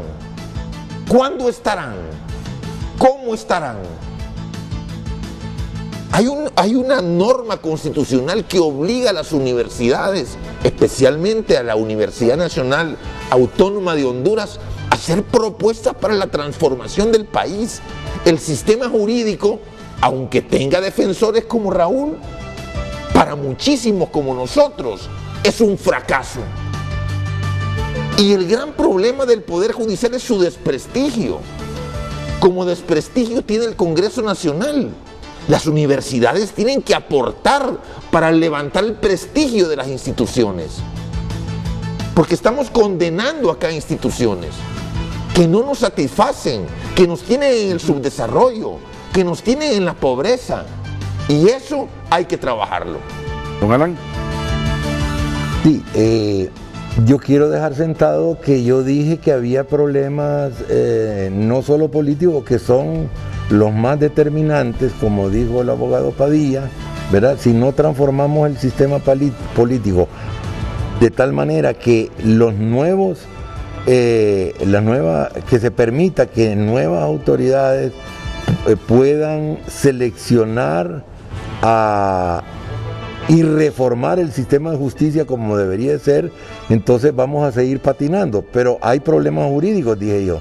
¿Cuándo estarán? ¿Cómo estarán? Hay una norma constitucional que obliga a las universidades, especialmente a la Universidad Nacional Autónoma de Honduras, a hacer propuestas para la transformación del país. El sistema jurídico, aunque tenga defensores como Raúl, para muchísimos como nosotros, es un fracaso. Y el gran problema del Poder Judicial es su desprestigio. Como desprestigio tiene el Congreso Nacional. Las universidades tienen que aportar para levantar el prestigio de las instituciones. Porque estamos condenando acá instituciones que no nos satisfacen, que nos tienen en el subdesarrollo, que nos tienen en la pobreza. Y eso hay que trabajarlo. Don Alan. Sí, yo quiero dejar sentado que yo dije que había problemas no solo políticos, que son los más determinantes, como dijo el abogado Padilla, ¿verdad? Si no transformamos el sistema político de tal manera que que se permita que nuevas autoridades puedan seleccionar y reformar el sistema de justicia como debería ser, entonces vamos a seguir patinando. Pero hay problemas jurídicos, dije yo.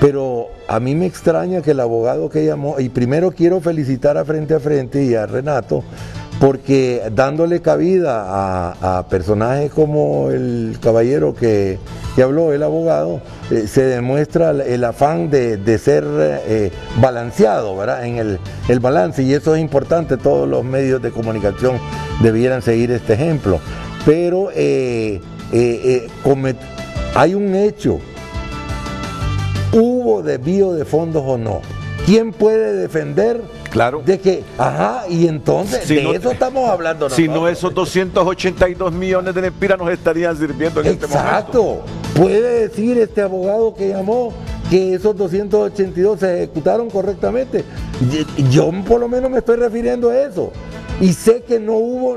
Pero a mí me extraña que el abogado que llamó, y primero quiero felicitar a Frente y a Renato, porque dándole cabida a personajes como el caballero que habló, el abogado, se demuestra el afán de ser balanceado, ¿verdad? En el balance, y eso es importante. Todos los medios de comunicación debieran seguir este ejemplo. Pero hay un hecho: ¿hubo desvío de fondos o no? ¿Quién puede defender? Claro. De que, y entonces, si de eso estamos hablando nosotros. Si no, esos 282 millones de lempiras nos estarían sirviendo en este momento. Exacto. ¿Puede decir este abogado que llamó que esos 282 se ejecutaron correctamente? Yo por lo menos me estoy refiriendo a eso. Y sé que no hubo,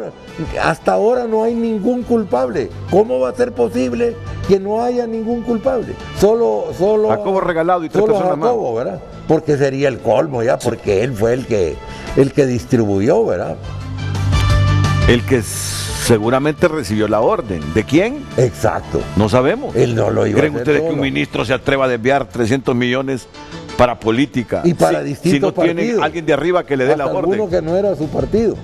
hasta ahora no hay ningún culpable. ¿Cómo va a ser posible que no haya ningún culpable? Solo Jacobo Regalado y tres solo personas Jacobo, más. ¿verdad? Porque sería el colmo ya, porque él fue el que distribuyó, ¿verdad? El que seguramente recibió la orden. ¿De quién? Exacto. No sabemos. Él no lo iba a hacer. ¿Creen ustedes que un ministro se atreva a desviar 300 millones para política? Y para distintos partidos. Si no tiene alguien de arriba que le dé la orden. Alguno que no era su partido.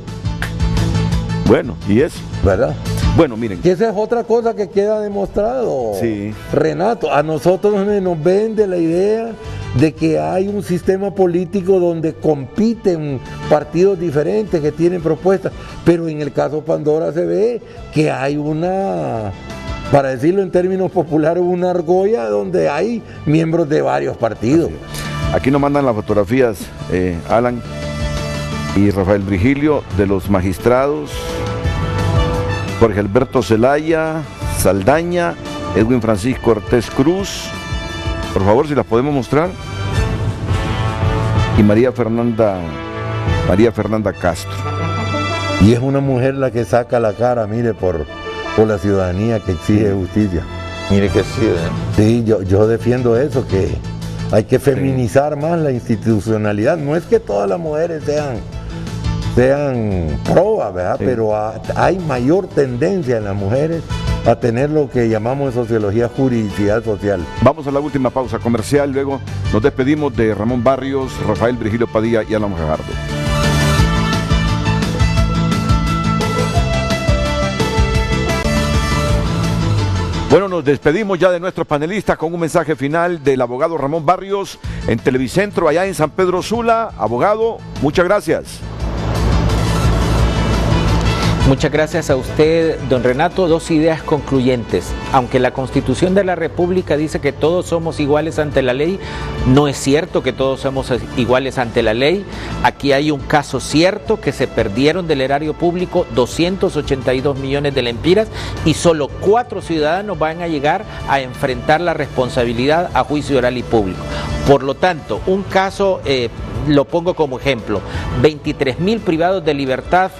Bueno, y eso. ¿Verdad? Bueno, miren. Que esa es otra cosa que queda demostrado. Sí. Renato, a nosotros nos vende la idea de que hay un sistema político donde compiten partidos diferentes que tienen propuestas, pero en el caso Pandora se ve que hay para decirlo en términos populares, una argolla donde hay miembros de varios partidos. Aquí nos mandan las fotografías, Alan y Rafael Virgilio, de los magistrados Jorge Alberto Zelaya, Saldaña, Edwin Francisco Ortiz Cruz. Por favor, si las podemos mostrar. Y María Fernanda Castro. Y es una mujer la que saca la cara, mire, por la ciudadanía que exige justicia. Mire que sí, Sí, yo defiendo eso, que hay que feminizar más la institucionalidad. No es que todas las mujeres sean probas, ¿verdad? Sí. Pero hay mayor tendencia en las mujeres a tener lo que llamamos en sociología juridicidad social. Vamos a la última pausa comercial, luego nos despedimos de Ramón Barrios, Rafael Virgilio Padilla y Alan Fajardo. Bueno, nos despedimos ya de nuestros panelistas con un mensaje final del abogado Ramón Barrios en Televicentro, allá en San Pedro Sula. Abogado, muchas gracias. Muchas gracias a usted, don Renato. Dos ideas concluyentes. Aunque la Constitución de la República dice que todos somos iguales ante la ley, no es cierto que todos somos iguales ante la ley. Aquí hay un caso cierto que se perdieron del erario público 282 millones de lempiras y solo 4 ciudadanos van a llegar a enfrentar la responsabilidad a juicio oral y público. Por lo tanto, un caso... lo pongo como ejemplo, 23.000 privados de libertad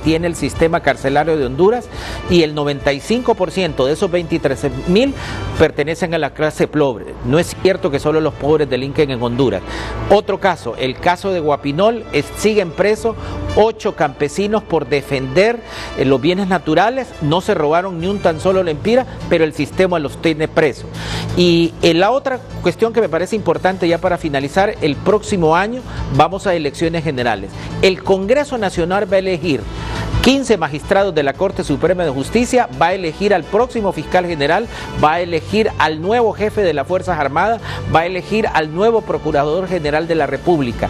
tiene el sistema carcelario de Honduras y el 95% de esos 23.000 pertenecen a la clase pobre. No es cierto que solo los pobres delinquen en Honduras. Otro caso, el caso de Guapinol, siguen presos 8 campesinos por defender los bienes naturales, no se robaron ni un tan solo lempira, pero el sistema los tiene presos. Y la otra cuestión que me parece importante ya para finalizar, el próximo año vamos a elecciones generales. El Congreso Nacional va a elegir 15 magistrados de la Corte Suprema de Justicia, va a elegir al próximo fiscal general, va a elegir al nuevo jefe de las Fuerzas Armadas, va a elegir al nuevo Procurador General de la República.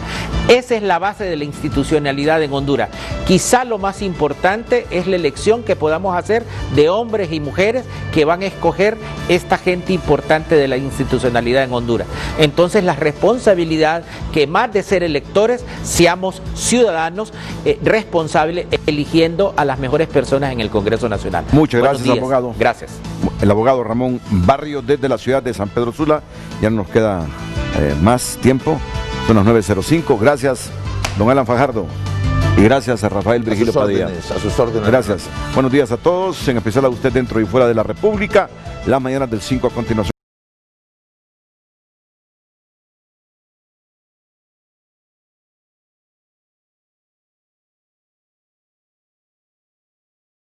Esa es la base de la institucionalidad en Honduras. Quizá lo más importante es la elección que podamos hacer de hombres y mujeres que van a escoger esta gente importante de la institucionalidad en Honduras. Entonces la responsabilidad que más de ser electores, seamos ciudadanos responsables eligiendo a las mejores personas en el Congreso Nacional. Muchas gracias, abogado. Gracias. El abogado Ramón Barrios desde la ciudad de San Pedro Sula. Ya no nos queda más tiempo. Son las 9:05. Gracias, don Alan Fajardo. Y gracias a Rafael Virgilio Padilla. A sus órdenes. Gracias. Buenos días a todos, en especial a usted dentro y fuera de la República. Las mañanas del 5 a continuación.